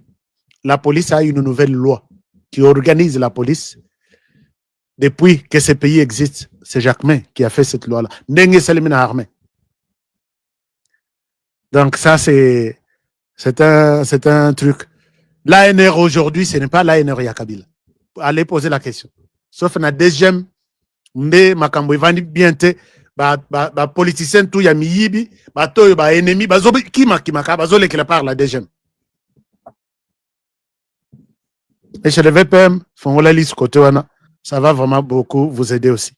La police a une nouvelle loi qui organise la police. Depuis que ce pays existe, c'est Jacques qui a fait cette loi-là. N'engue Salimina armée. Donc ça, c'est un truc. L'ANR aujourd'hui, ce n'est pas l'ANR Yakabila. Allez poser la question. Sauf na deuxième, mais makambo ivani biente, politicien tout ya miyibi, toyo ennemi, bazobi kimaka, bazole qui la parle la deuxième. Et chez le VPM, Fongola Lise côté wana, ça va vraiment beaucoup vous aider aussi.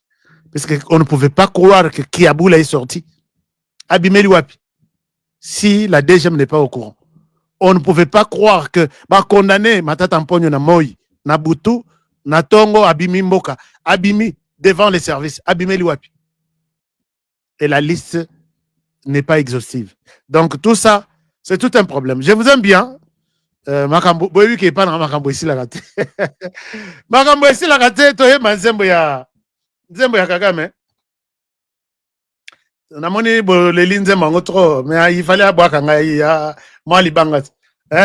Parce qu'on ne pouvait pas croire que Kiaboula est sorti. Abimeli Wapi. Si la DGM n'est pas au courant. On ne pouvait pas croire que condamné Matata Mponyo na Moï, na Boutou, na Tongo, Abimi Mboka, Abimi devant les services, Abimeli Wapi. Et la liste n'est pas exhaustive. Donc tout ça, c'est tout un problème. Je vous aime bien. Makambo, boyebi qui est pas dans Makambo ici la raté. Makambo ici la raté, toye manzembo ya Kagame. Namoni le linze mango trop, mais il fallait aboire kanga ya moi libanga.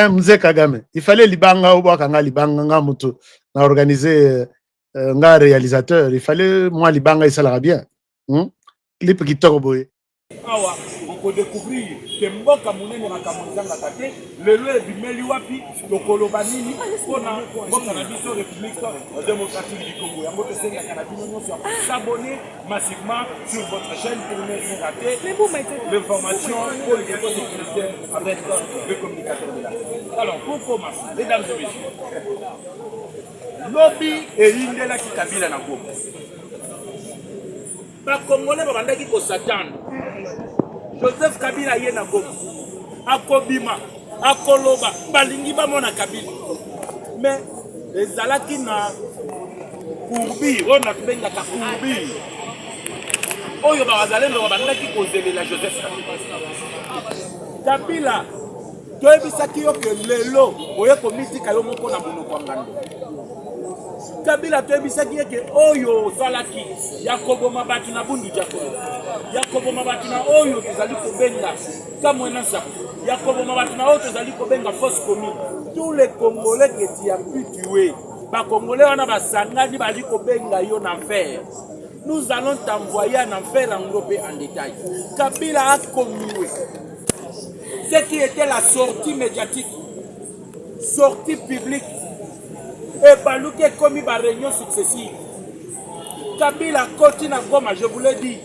Mzee Kagame, il fallait libanga ou boire kanga libanga nga mutu na organiser nga réalisateur, il fallait moi libanga ça la bien. Clip qui toko boye. Awa, on peut découvrir que mboka munene na kamonzanga kate, lelo ebimeli wapi lokolo banini pona mboka na biso République démocratique du Congo. Yango te senga kana bino nyonso s'abonner massivement sur votre chaîne pour ne rien rater. L'information pour les sécuritaires avec le communicateur de la. Alors, pour commencer, mesdames et messieurs, Lobby et Indela qui Kabila na Goma. Ba Congolais babandaki ko Satan. Joseph Kabila ye na Goma. Akobima, akoloba, balingi ba mona Kabila. Mais ezalaki na courbi, on a benga ka courbi. Oyo bazalendo babandaki ko zelela Joseph Kabila. Toyebisaki yo ke lelo oye komitika yo moko na monoko ngando. Kabila toyebisaki ke oyo zalaki Yakobo mabati na bundu Jakobo. Yakobo mabati na oyo tozali kobenga kamwena sa. Yakobo mabati na oyo tozali kobenga fausse commune. Tous les Congolais que tu as pu tuer, ba Congolais wana basangani bali kobenga yo na enfer. Nous allons t'envoyer en enfer en gros et en détail. Kabila a commué. Ce qui était la sortie médiatique, sortie publique, et Balouké commis par réunion successive. Kabila continue à Goma, je vous l'ai dit.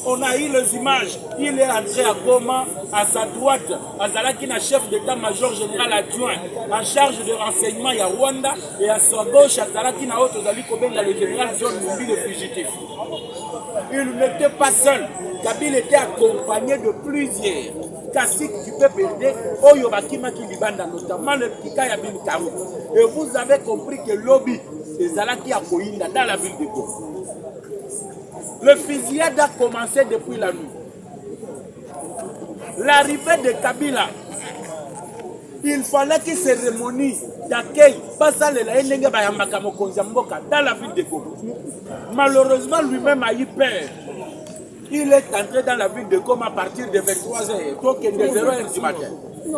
On a eu les images. Il est entré à Goma, à sa droite, à Zalakina, chef d'état-major général adjoint, en charge de renseignement, il y a Rwanda, et à sa gauche, à Zalakina, Zali Kobenga, le général John Mumbi, le fugitif. Il n'était pas seul. Kabila était accompagné de plusieurs. Kassik, tu peux perdre, Oyo Bakima qui libanda, notamment le Kika Yabin Karou. Et vous avez compris que lobby, c'est Zalaki à Koïnda, dans la ville de Goma. Le fusillade a commencé depuis la nuit. L'arrivée de Kabila, il fallait que cérémonie d'accueil passe dans la ville de Goma. Malheureusement, lui-même a eu peur. Il est entré dans la ville de Goma à partir de 23h, donc de 0h du matin.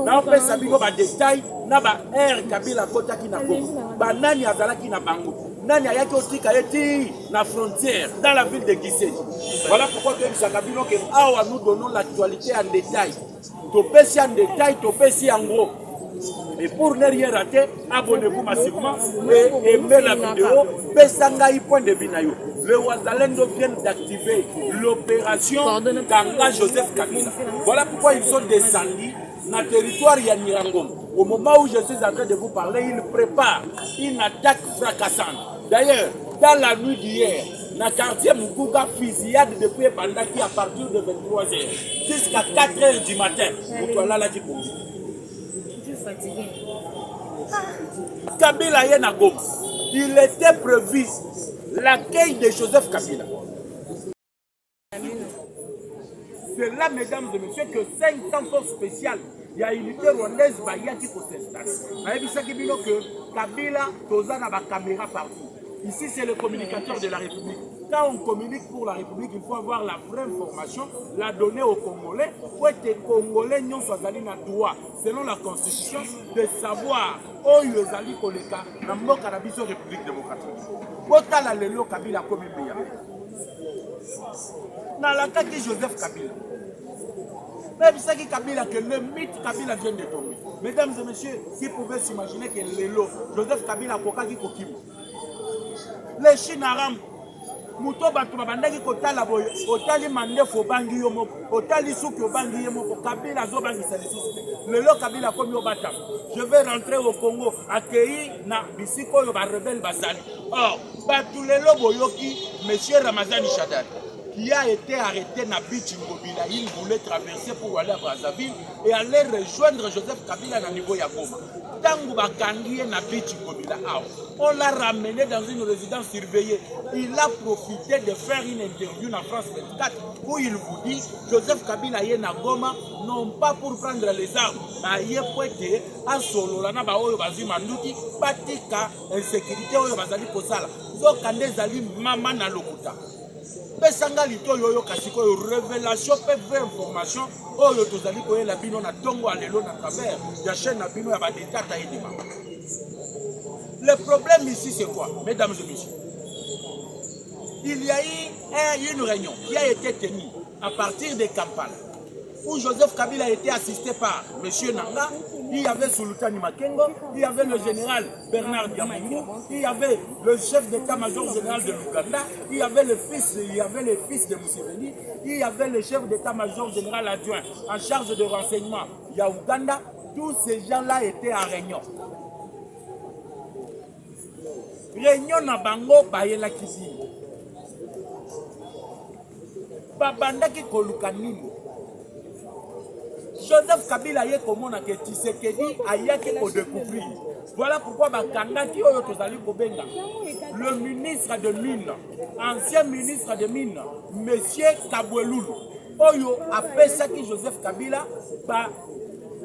Là, on peut savoir des détails, na ba air Kabila kota ki na Goma. Ba nani azalaki na bango. Nani ayaki otika eti na frontière dans la ville de Gisenyi. Voilà pourquoi que Kabila que awa nous donnons l'actualité en détail. Topesi en détail, topesi en gros. Et pour ne rien rater, abonnez-vous massivement et aimez la vidéo. Pesangai point de vue. Le Ouazalendo vient d'activer l'opération Kanga Joseph Kabila. Voilà pourquoi ils sont descendus dans le territoire Yanirangom. Au moment où je suis en train de vous parler, ils préparent une attaque fracassante. D'ailleurs, dans la nuit d'hier, dans le quartier Mukuga, fusillade depuis Bandaki à partir de 23h jusqu'à 4h du matin. Kabila Yenagom, il était prévu l'accueil de Joseph Kabila. C'est là, mesdames et messieurs, que 500 forces spéciales, il y a une unité rwandaise qui s'installe. Kabila, Toza n'a pas caméra partout. Ici, c'est le communicateur de la République. Quand on communique pour la République, il faut avoir la vraie information, la donner aux Congolais, pour que les Congolais n'ont pas droit, selon la Constitution, de savoir où ils allaient koleka dans la République démocratique. Botala lelo Kabila comme meilleur. Dans la cas de Joseph Kabila. Même ça qui Kabila, que le mythe Kabila vient de tomber. Mesdames et messieurs, qui pouvaient s'imaginer que lelo, Joseph Kabila Kokaki Kokimo. Les Chinaram, Mouto Batou Bandaki Kotala Boy, Otali Mandefo Bangi Yomo, Otali Soukio Bangi Yomo, Kabila Zobangi Salisus, le lo Kabila comme Yobata. Je vais rentrer au Congo, accueillir na Bisiko Yoba Rebelle Basali. Or, Batou Lelo Boyoki, monsieur Ramazani Chadar, qui a été arrêté na Bichingobila, il voulait traverser pour aller à Brazzaville et aller rejoindre Joseph Kabila na niveau Yagoma. On l'a ramené dans une résidence surveillée. Il a profité de faire une interview dans France 24 où il vous dit Joseph Kabila est na Goma, non pas pour prendre les armes, mais il est à solo lana ba oyo bazi manduki batika insécurité oyo bazali kosala. Zokande zali mama na lokuta. Pesanga lito yoyo kasiko yo révélation pe vraie information oyo tozali koyela bino na tongo alelo na travers ya chaîne na bino ya ba détata edima. Le problème ici c'est quoi, mesdames et messieurs? Il y a eu une réunion qui a été tenue à partir de Kampala où Joseph Kabila a été assisté par M. Nanga, il y avait Sultani Makengo, il y avait le général Bernard Diamango, il y avait le chef d'état-major général de l'Ouganda, il y avait le fils de Museveni, il y avait le chef d'état-major général adjoint en charge de renseignement, il y a Ouganda. Tous ces gens-là étaient en réunion. réunion na bango bayela kizini babandaki koluka nini Joseph Kabila ye komona ke Tshisekedi ayaki ko découvrir. Voilà pourquoi bakangaki oyo tozali kobenga le ministre de Mines, ancien ministre de Mines, monsieur Kabwelulu. Oyo apesaki Joseph Kabila ba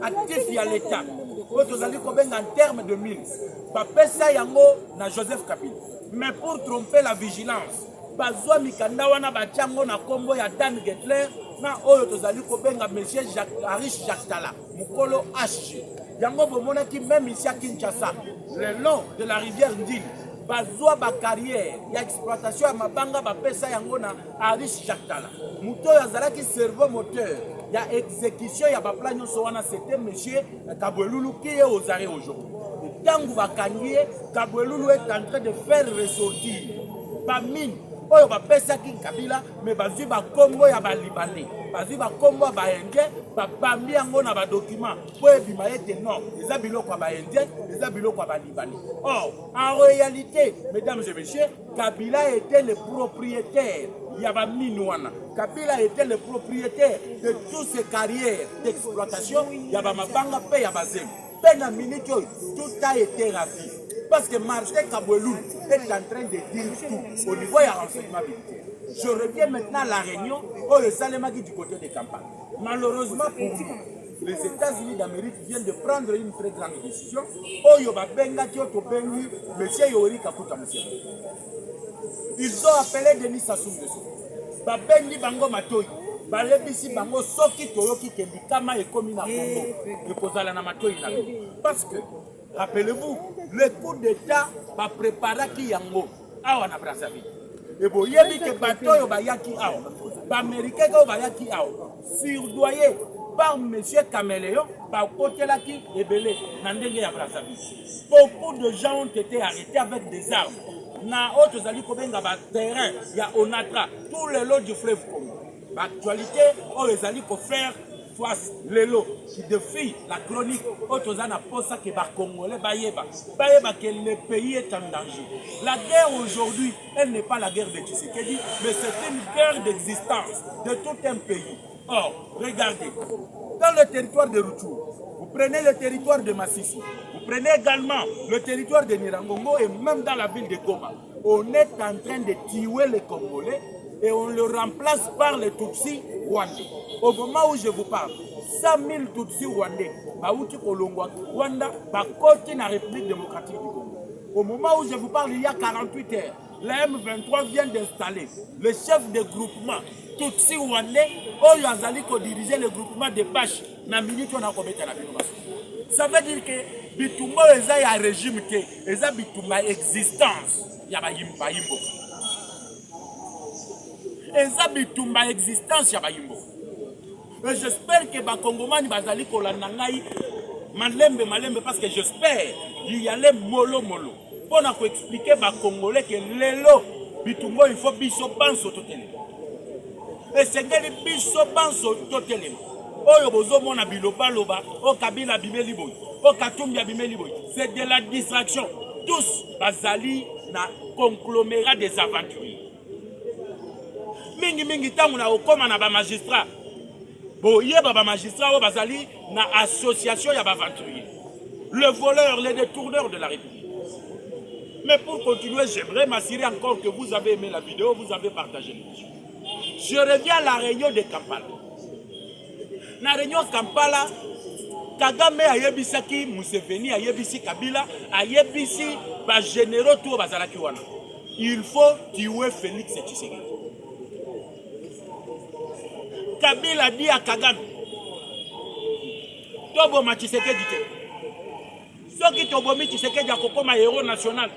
actif ya l'État. Oyo tozali kobenga en termes de mines. Ba pesa yango na Joseph Kabila. Mais pour tromper la vigilance, bazwa mikanda wana bachango na kombo ya Dan Getler na oyo tozali kobenga monsieur Arish Jaktala mukolo H. Yango bomona ki même ici à Kinshasa, le long de la rivière Ndili, bazwa ba carrière ya exploitation ya mabanga ba pesa yango na Arish Jaktala. Muto yazalaki cerveau moteur ya exécution ya ba plan nyonso wana c'était monsieur Kabwelulu qui est aux arrêts aujourd'hui. Tangu bakangi Kabwelulu est en train de faire ressortir ba mine oyo bapesaki Kabila mais bazwi bakombo ya balibane bazwi bakombo ya baindien babambi yango na badocument po ebima ete non eza biloko ya baindien eza biloko ya balibane. Or en réalité mesdames et messieurs, Kabila était le propriétaire ya bamine wana. Kabila était le propriétaire de toutes ces carrières d'exploitation ya bamabanga pe ya bazem pe na minute oyo tout a été ravi. Parce que Martin Kabwelulu est en train de dire tout au niveau de renseignement militaire. Je reviens maintenant à la réunion où le Salemaki du côté des campagnes. Malheureusement pour nous, les États-Unis d'Amérique viennent de prendre une très grande décision. Ils ont appelé Denis Sassou Nguesso. Babengi bango matoi. Balebisi bango soki toyoki kendikama ekomi na Congo. Ekozala na matoi na. Parce que rappelez-vous, le coup d'État va préparer qui yango awa na Brazzaville. Et bon, yebi que bateau bayaki awa, Américain ko bayaki awa, surdoyé par monsieur Caméléon, par côté là qui est belé na ndenge ya Brazzaville. Beaucoup de gens ont été arrêtés avec des armes. Na autres ali kobenga ba terrain ya Onatra, tout le long du fleuve Congo. L'actualité, on les ali ko faire face lelo qui défie la chronique otozana posa que ba congolais bayeba que le pays est en danger. La guerre aujourd'hui, elle n'est pas la guerre de Tshisekedi, mais c'est une guerre d'existence de tout un pays. Or, regardez, dans le territoire de Rutshuru, vous prenez le territoire de Massissi, vous prenez également le territoire de Nirangongo et même dans la ville de Goma, on est en train de tuer les Congolais et on le remplace par les Tutsis rwandais. Au moment où je vous parle, 100 000 Tutsis rwandais, Baouti Kolongwa, Rwanda, Bakoti na République démocratique du Congo. Au moment où je vous parle, il y a 48 heures, la M23 vient d'installer le chef de groupement Tutsi rwandais, Oyo Azaliko dirigeait le groupement de Pache, na minute on a commis la Binomaso. Ça veut dire que Bitumba est un régime qui est Bitumba existence, il y a Bayimba Yimbo. Eza bitumba existence ya bayimbo. Et j'espère que bakongomani bazali kolanda ngai malembe parce que j'espère il y a les molo pour na ko expliquer bakongolais que lelo bitumba il faut biso banso totele. Et c'est que biso banso totele. Oyo bozomona biloba loba o Kabila bimeli boy o Katumbi bimeli boy. C'est de la distraction. Tous bazali na conglomérat des aventuriers. Mingi tangu na okoma na ba magistrat. Bo yeba ba magistrat o bazali na association ya ba aventurier. Le voleur, les détourneurs de la République. Mais pour continuer, j'aimerais m'assurer encore que vous avez aimé la vidéo, vous avez partagé l'émission. Je reviens à la réunion de Kampala. Na réunion Kampala, Kagame ayebisaki Museveni ayebisi Kabila ayebisi ba généraux tout bazalaki wana. Il faut tuer Félix Tshisekedi. Kabila dit à Kagame, Toboma Tshisekedi te. Soki Tobomi Tshisekedi a kokoma héros national.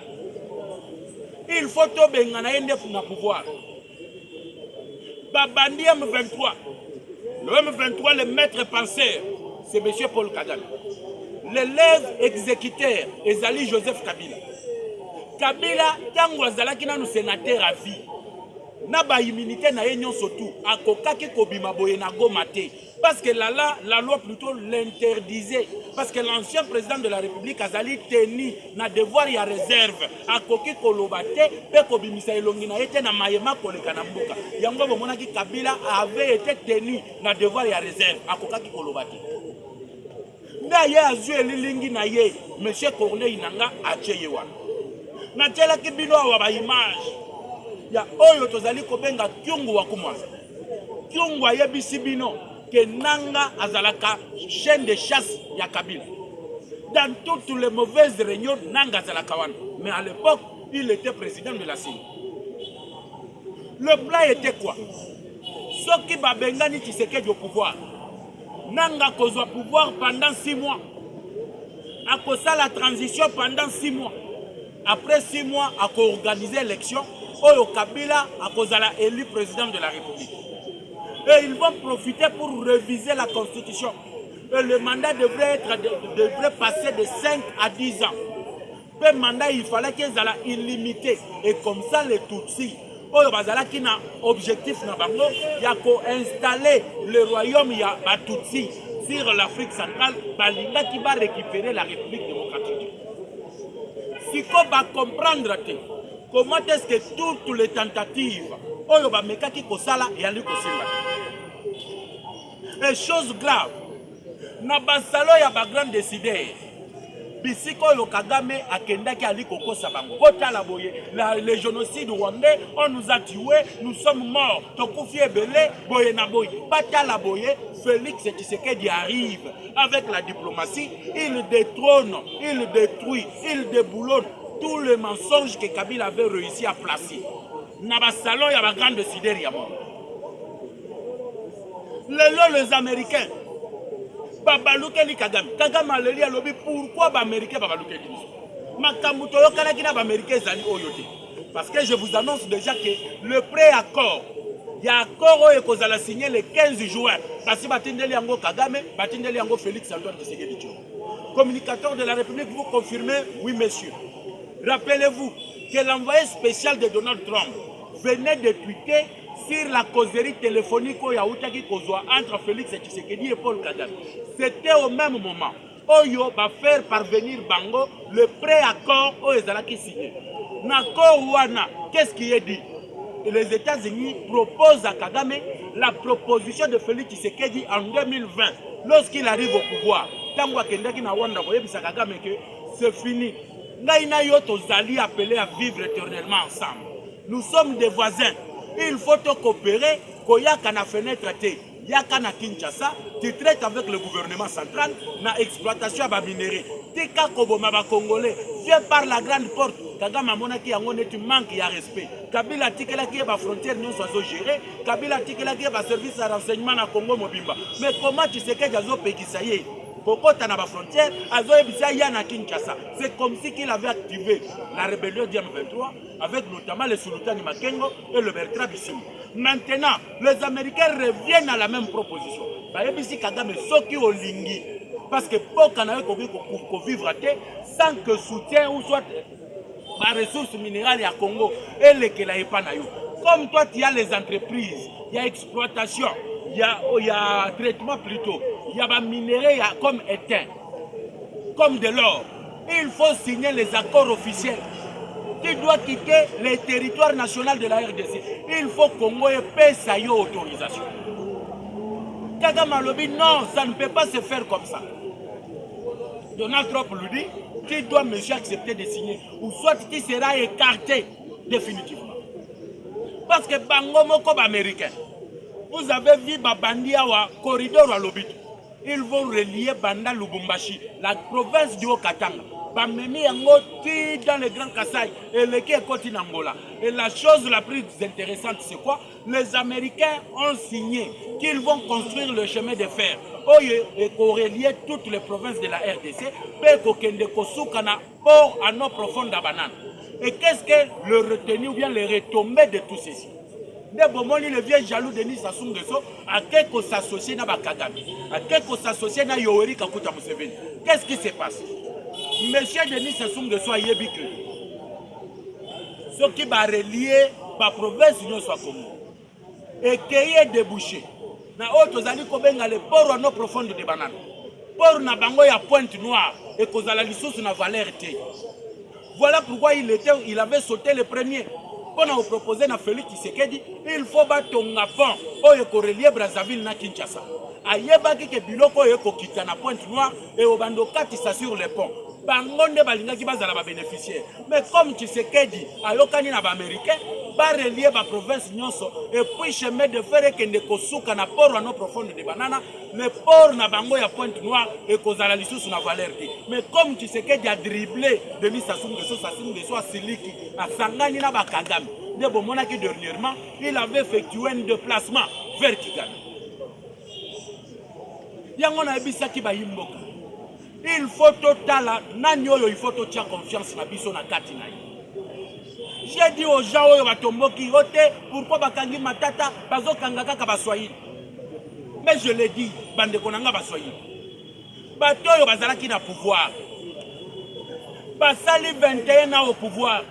Il faut tobenga na yende pour pouvoir. Babandi M23. Le M23, le maître penseur, c'est M. Paul Kagame. L'élève exécuteur, Ezali Joseph Kabila. Kabila, tango azalaki nanu sénateur à vie. na ba immunité na ye nyonso tout akokaki kobima boye na Goma te parce que la loi plutôt l'interdisait parce que l'ancien président de la République azali tenu na devoir ya réserve akoki koloba te pe kobimisa elongi na ete na mayema koleka na mboka yango bomonaki Kabila avait été tenu na devoir ya réserve akokaki koloba te nda ye azwi elilingi na ye monsieur Corneille Nanga atie wana na tielaki bino awa ba image ya oyo tozali kobenga Kyungu wa kumwaza Kyungu ayebisi bino ke Nanga azalaka chaîne de chasse ya Kabila dans toutes les mauvaises réunions Nanga azalaka wana mais à l'époque il était président de la CENI. Le plan était quoi? Soki babengani Tshisekedi au pouvoir Nanga kozwa pouvoir pendant 6 mois akosa la transition pendant 6 mois après 6 mois a co-organisé l'élection Oyo Kabila a kozala élu président de la République. Et ils vont profiter pour réviser la constitution. Et le mandat devrait passer de 5 à 10 ans. Le mandat, il fallait qu'ils soient illimités. Et comme ça, les Tutsis, Oyo Bazala qui n'a objectif na bango, il y a qu'installer le royaume ya Tutsi sur l'Afrique centrale, Balinga qui va récupérer la République démocratique. Si on va comprendre comment est-ce que toutes les tentatives, Oyo ba mekaki kosala et ali kosimba. Et chose grave, na basalo ya ba grand décideur, bisiko yo Kagame akendaki ali kokosa bango. Kotala boye, le génocide rwandais, on nous a tués, nous sommes morts. Tokufi ebele, boye na boye. Batala boye, Félix Tshisekedi arrive avec la diplomatie, il détrône, il détruit, il déboulonne tous les mensonges que Kabila avait réussi à placer. Naba salon ya ba grande décideur ya mort. Les Américains babaluke li Kagame. Kagame aleli alobi pourquoi ba Américains babaluke li. Makambu to yokana ki na ba Américains zali oyote. Parce que je vous annonce déjà que le préaccord il y a accord oyo kozala signé le 15 juin. Parce batindeli yango Kagame, batindeli yango Félix Antoine Tshisekedi. Communicateur de la République, vous confirmez? Oui, monsieur. Rappelez-vous que l'envoyé spécial de Donald Trump venait de tweeter sur la causerie téléphonique entre Félix Tshisekedi et Paul Kagame. C'était au même moment. Oyo va faire parvenir Bango le préaccord au Ezalaki signé. Nako Wana, qu'est-ce qui est dit? Les États-Unis proposent à Kagame la proposition de Félix Tshisekedi en 2020, lorsqu'il arrive au pouvoir. Tango Kendaki na Wanda Boyebisa Kagame que c'est fini. Naina yoto zali appelé à vivre éternellement ensemble. Nous sommes des voisins. Il faut te coopérer. Koyaka na fenêtre te. Yaka na Kinshasa. Tu traites avec le gouvernement central. Na exploitation à minerai. Tika koboma ba Congolais. Viens par la grande porte. Kagame amona ki yango netu manque ya respect. Kabila tikela ki ba frontière nyonso azo gérer. Kabila tikela ki ba service à renseignement na Congo mobimba. Mais comment tu sais que jazo pekisa ye? Kokota na ba frontière, azoyebisa ya na Kinshasa. C'est comme si qu'il avait activé la rébellion du M23 avec notamment le Sultani Makengo et le Bertrand Bisimou. Maintenant, les Américains reviennent à la même proposition. Bayebisi Kagame soki olingi parce que poka na ko vivre sans que soutien ou soit ma ressources minérales à Congo et les kela epa na yo. Comme toi tu as les entreprises, il y a exploitation, il y a traitement plutôt. Il y a des minéraux comme éteint, comme de l'or. Il faut signer les accords officiels. Tu dois quitter les territoires nationaux de la RDC. Il faut que Congo ait sa autorisation. Kagame Lobi, non, ça ne peut pas se faire comme ça. Donald Trump lui dit, tu dois monsieur accepter de signer. Ou soit tu seras écarté définitivement. Parce que Bango Moko américain. Vous avez vu Babandia wa corridor à Lobito. Ils vont relier Banda Lubumbashi, la province du Haut-Katanga. Bamemi yango dans le Grand Kassai et le Kekoti Angola. Et la chose la plus intéressante, c'est quoi? Les Américains ont signé qu'ils vont construire le chemin de fer. Et pour relier toutes les provinces de la RDC, port à nos profondes bananes. Et qu'est-ce que le retenu ou bien les retombées de tout ceci? Le vieux jaloux Denis Sassou Nguesso a quelque s'associer à Kagame, a quelque s'associer à Yoweri Kaguta Museveni. Qu'est-ce qui se passe? Monsieur Denis Sassou Nguesso a yébi que ce qui va relier ba province nyonso ya Congo ekeye débouché na oyo tozali kobenga le port ano profonde de banane port na bango ya Pointe Noire ekozala lisusu na valeur te. Voilà pourquoi il avait sauté le premier. On a proposé à Félix Tshisekedi, il faut battre ton pont oyo relier Brazzaville na Kinshasa. Ayebaki ke biloko oyo kokita na Pointe Noire et au bando katisa sur le pont. Bangonde balinga ki bazala ba bénéficiaire. Mais comme Tshisekedi ayokani na ba américain, ba relier ba province nyonso et puis chemin de fer que ne kosuka na port no profonde de banana, le port na bango ya Pointe Noire et kozala lisusu na valeur te. Mais comme Tshisekedi a dribblé Denis Sassou Nguesso Siliki a sangani na ba Kagame. De Bomonaki dernièrement, il avait effectué un déplacement vertical. Yangona ebisaki ba yimboka. Il faut total nanyoyo il faut totia confiance na biso na kati na ye. J'ai dit aux gens oyo batomboki ote pourquoi bakangi matata bazokanga kaka baswahili. Mais je l'ai dit bande konanga baswahili. Bato oyo bazalaki na pouvoir. Basali 21 ans au pouvoir.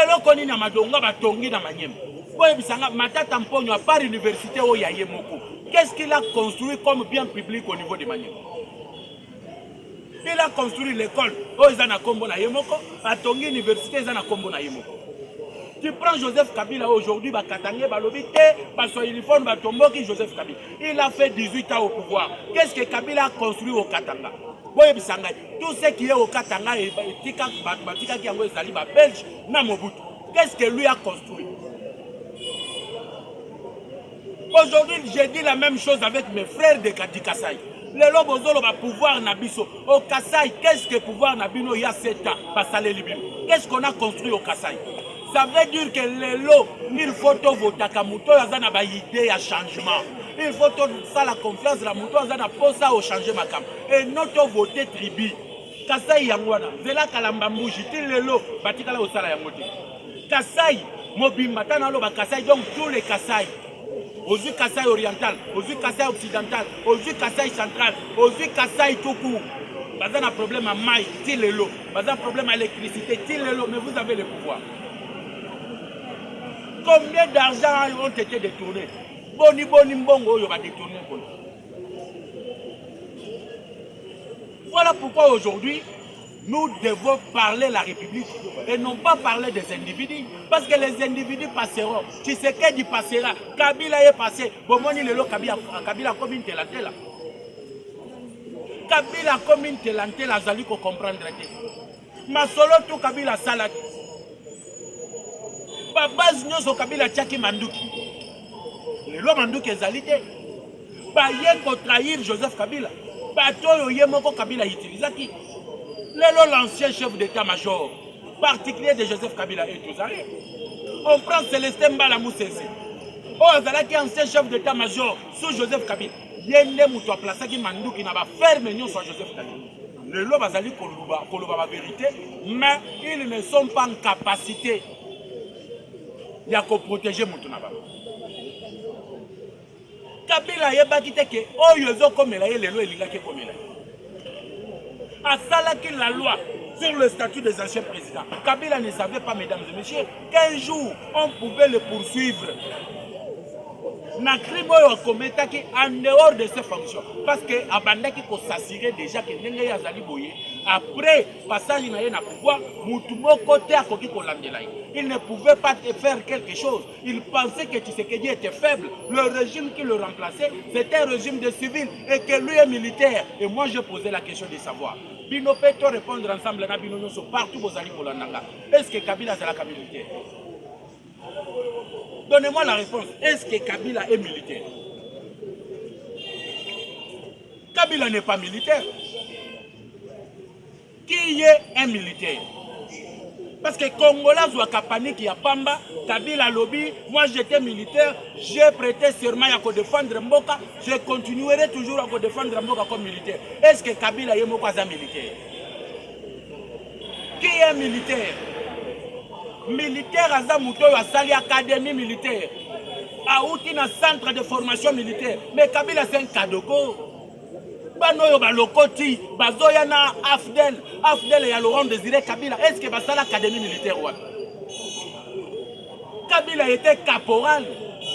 Eloko nini na madonga batongi na manyema. Boye bisanga matata mponyo à part université oyo ya yemoko. Qu'est-ce qu'il a construit comme bien public au niveau de Manyema? Il a construit l'école. Oh, ils ont un combo na Yemoko. À Tongi Université, ils ont un combo na Yemoko. Tu prends Joseph Kabila aujourd'hui, Bakatangé, Balobité, Basoiliphone, Batomboki, Joseph Kabila. Il a fait 18 ans au pouvoir. Qu'est-ce que Kabila a construit au Katanga? Tout ce qui est au Katanga et Tika qui a été belge, Namobutu. Qu'est-ce que lui a construit? Aujourd'hui, j'ai dit la même chose avec mes frères de Kassai. Le Lobozolo va pouvoir Nabiso. Au Kassai, qu'est-ce que pouvoir Nabino il y a 7 ans? Qu'est-ce qu'on a construit au Kassai? Ça veut dire que le lot, il faut voter Kamuto, il y a une idée à changement. Il faut ça la confiance, la Muto, il y a ça au changement. Et notre voter tribu. Kassai Yangwana, Zela Kalambambouji, le lot, Batikala au Sala Yamote. Kassai, Mobimba, Tanalo, Kassai, donc tous les Kassai. Aux Kassai oriental, aux Kassai occidental, aux Kassai central, aux Kassai tout court. Pas un problème à maille, til le lot. Pas un problème à l'électricité, til le lot, mais vous avez le pouvoir. Combien d'argent ont été détournés? Boni Mbongo, il va détourner. Voilà pourquoi aujourd'hui, nous devons parler la République et non pas parler des individus. Parce que les individus passeront. Tshisekedi passera. Kabila est passé. Bomoni lelo Kabila comme une telantela. Kabila comme une telantela, vous allez comprendre. Ma solo tout Kabila salade. Babaz nyoso Kabila tchaki manduki. Lelo manduki ezalité. Baye ko trahir Joseph Kabila. Bato yemoko Kabila utilisaki. L'ancien chef d'état-major, particulier de Joseph Kabila et tous arrêts. On prend Célestin Mbala Moussese. Oh, Zalaki, ancien chef d'état-major sous Joseph Kabila. Yende Moutoua Plasaki Mandou qui n'a pas fermé sur Joseph Kabila. Le lot Bazali Koloba la vérité, mais ils ne sont pas en capacité de protéger Moutounaba. Kabila Yebakite que oh yozo comme la le lot il a que comme la. À Salaki la loi sur le statut des anciens présidents. Kabila ne savait pas, mesdames et messieurs, qu'un jour, on pouvait le poursuivre. Na crime oyo kometaki en dehors de ses fonctions. Parce que abandaki ko s'assurer déjà que ndenge yazali boye. Après passage na ye na pouvoir, mutumo côté akoki ko landela. Il ne pouvait pas faire quelque chose. Il pensait que Tshisekedi était faible. Le régime qui le remplaçait, c'était un régime de civils et que lui est militaire. Et moi je posais la question de savoir. Bino peut répondre ensemble na bino nyonso partout bozali kolandanga. Est-ce que Kabila zalaka militaire? Donnez-moi la réponse. Est-ce que Kabila est militaire? Kabila n'est pas militaire. Qui est un militaire? Parce que Congolais doit panique, il y a Pamba, Kabila lobby, moi j'étais militaire, j'ai prêté serment à défendre Mboka, je continuerai toujours à défendre Mboka comme militaire. Est-ce que Kabila est un militaire? Qui est militaire? Militaire à Zamuto, à Sali Académie militaire, à Outina centre de formation militaire. Mais Kabila c'est un kadogo. Banoyo Balokoti, Bazoyana, Afdel et Laurent Désiré Kabila. Est-ce que Basala Académie militaire? Kabila était caporal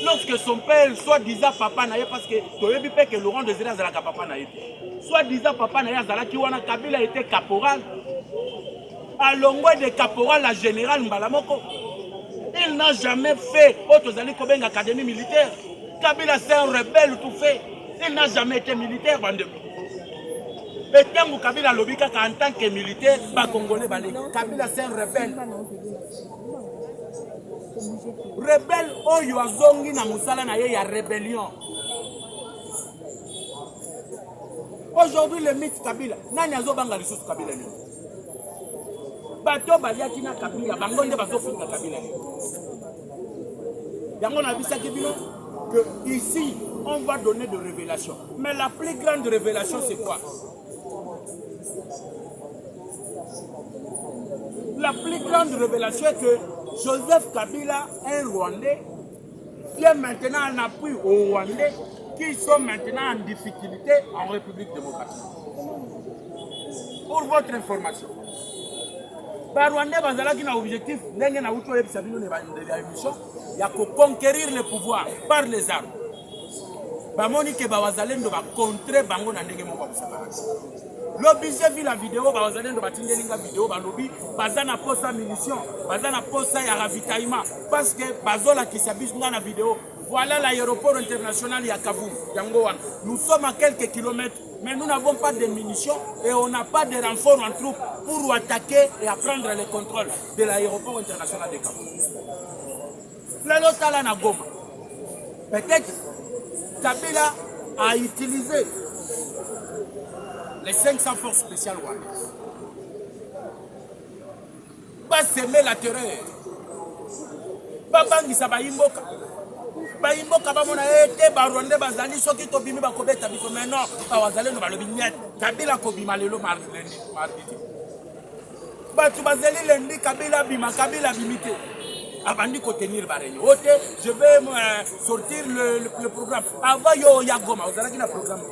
lorsque son père, soi-disant papa naïe, parce que tu as que Laurent Désiré Azalaka papa naïe. Soi-disant papa naïe Azalaki wana Kabila était caporal. À l'ongoué de caporal, la général Mbalamoko. Il n'a jamais fait Otozali Kobeng Académie militaire. Kabila c'est un rebelle tout fait. Il n'a jamais été militaire. Et quand Kabila Lobika en tant que militaire, Congolais, Kabila c'est un rebelle. Rebelle, Oyo Azongi na Moussala na ya rébellion. Aujourd'hui, le mythe Kabila, Nani Azobanga les choses Kabila. Bato Baliaki na Kabila, Bangonde Bazofu na Kabila. Yangon a vu ça que ici, on va donner des révélations. Mais la plus grande révélation, c'est quoi? La plus grande révélation est que Joseph Kabila, un Rwandais, qui est maintenant en appui aux Rwandais, qui sont maintenant en difficulté en République démocratique. Pour votre information, les Rwandais ont un objectif, il y a conquérir le pouvoir par les armes. Ils vont contrer Bango na ndenge moko kusaba. L'objet vu la vidéo, bazalendo batindelinga vidéo, balobi, bazana posa munitions, bazana posa ya ravitaillement, parce que bazola qui s'abuse dans la vidéo. Voilà l'aéroport international Yakavu, Yangoan. Nous sommes à quelques kilomètres, mais nous n'avons pas de munitions et on n'a pas de renforts en troupes pour attaquer et à prendre le contrôle de l'aéroport international de Kavu. La lotala na Goma. Peut-être Kabila a utilisé les 500 forces spéciales rwandaises. Pas semer la terreur. Pas bangisa Baimboka. Baimboka bamona ete ba Rwandais bazali soki to bimi ba kobeta biso mais non ba wazale no balobi nyet. Kabila ko bima lelo mardi. Batu bazali lendi Kabila bima Kabila bimité. Avant de contenir Baréno. Je vais sortir le programme. Avant yo Yagoma, vous avez un programme.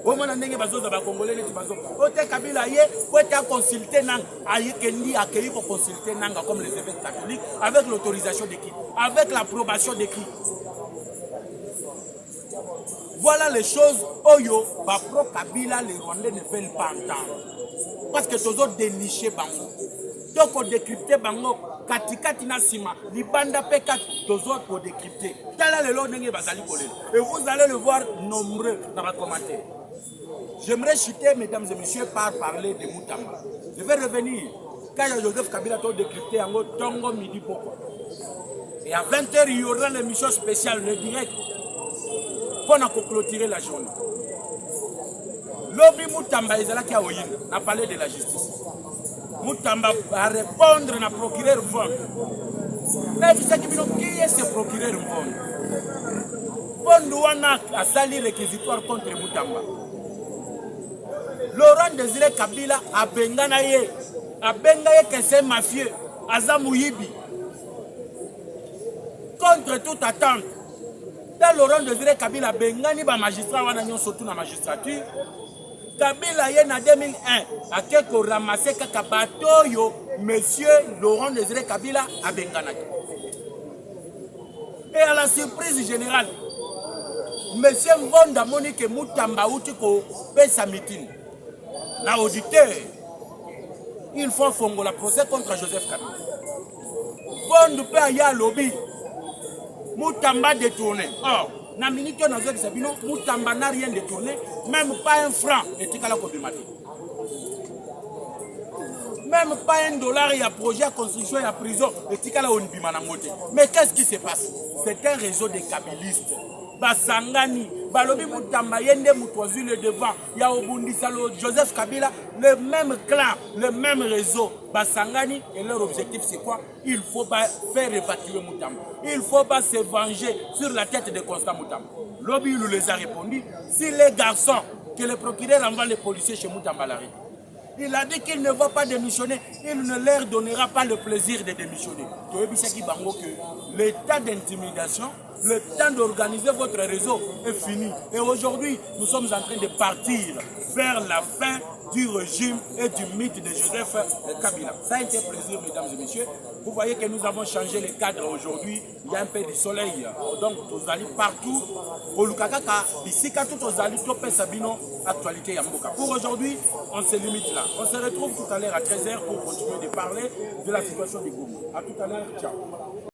Au moment où vous avez Congolais, vous avez Kabila, vous avez consulté Nang, Ayekendi accueilli pour consulter Nanga comme les évêques catholiques, avec l'autorisation de qui? Avec l'approbation de qui? Voilà les choses. Oyo, pro Kabila, les Rwandais ne veulent pas entendre. Parce que tous autres dénichés Bango. Donc on décrypte Bango. Katikati na sima, libanda P4, tous autres pour décrypter. Et vous allez le voir nombreux dans ma commentaire. J'aimerais chuter, mesdames et messieurs, par parler de Moutamba. Je vais revenir. Quand Joseph Kabila a décrypté en Tongo midi pourquoi. Et à 20h, il y aura l'émission spéciale, le direct, pour clôturer la journée. Lobby Moutamba, Ezalaki Aoyin, a parlé de la justice. Moutamba va répondre à procureur Vond. Mais vous savez qui est ce procureur Vond? Vond a sali réquisitoire contre Moutamba. Laurent Désiré Kabila a Benganaye que c'est mafieux, Azamouyibi. Contre toute attente, dans Laurent Désiré Kabila Bengani, magistrat, surtout dans la magistrature. Kabila y en 2001 a quelque ramassé Kakabatoyo, monsieur Laurent Désiré Kabila à Benganaki. Et à la surprise générale, monsieur Mvonda Monique Moutamba Outiko paie sa meeting. La auditeur, il faut faire la procès contre Joseph Kabila. Mvonda peut aller à lobby. Moutamba détourné. Or, na minute na zo Sabino, Moutamba n'a rien détourné, même pas un franc et tikala kobimati. Même pas $1, il y a projet à construction, il y a prison et tikala onbimana ngote. Mais qu'est-ce qui se passe? C'est un réseau de kabilistes. Basangani, Balobi Moutamba yende Moutouazu le devant, il y a Obundi Salo, Joseph Kabila, le même clan, le même réseau. Basangani et leur objectif c'est quoi? Il faut faire évacuer Moutamba. Il faut pas se venger sur la tête de Constant Moutamba. Lobby nous les a répondu. Si les garçons, que le procureur envoie les policiers chez Moutamba Larry, il a dit qu'il ne va pas démissionner, il ne leur donnera pas le plaisir de démissionner. Tu veux dire que l'état d'intimidation Le temps d'organiser votre réseau est fini. Et aujourd'hui, nous sommes en train de partir vers la fin du régime et du mythe de Joseph Kabila. Ça a été un plaisir, mesdames et messieurs. Vous voyez que nous avons changé les cadres aujourd'hui. Il y a un peu de soleil. Donc, vous allez partout. Ici, quand vous allez, actualité Yamboka. Pour aujourd'hui, on se limite là. On se retrouve tout à l'heure à 13h pour continuer de parler de la situation du Congo. À tout à l'heure. Ciao.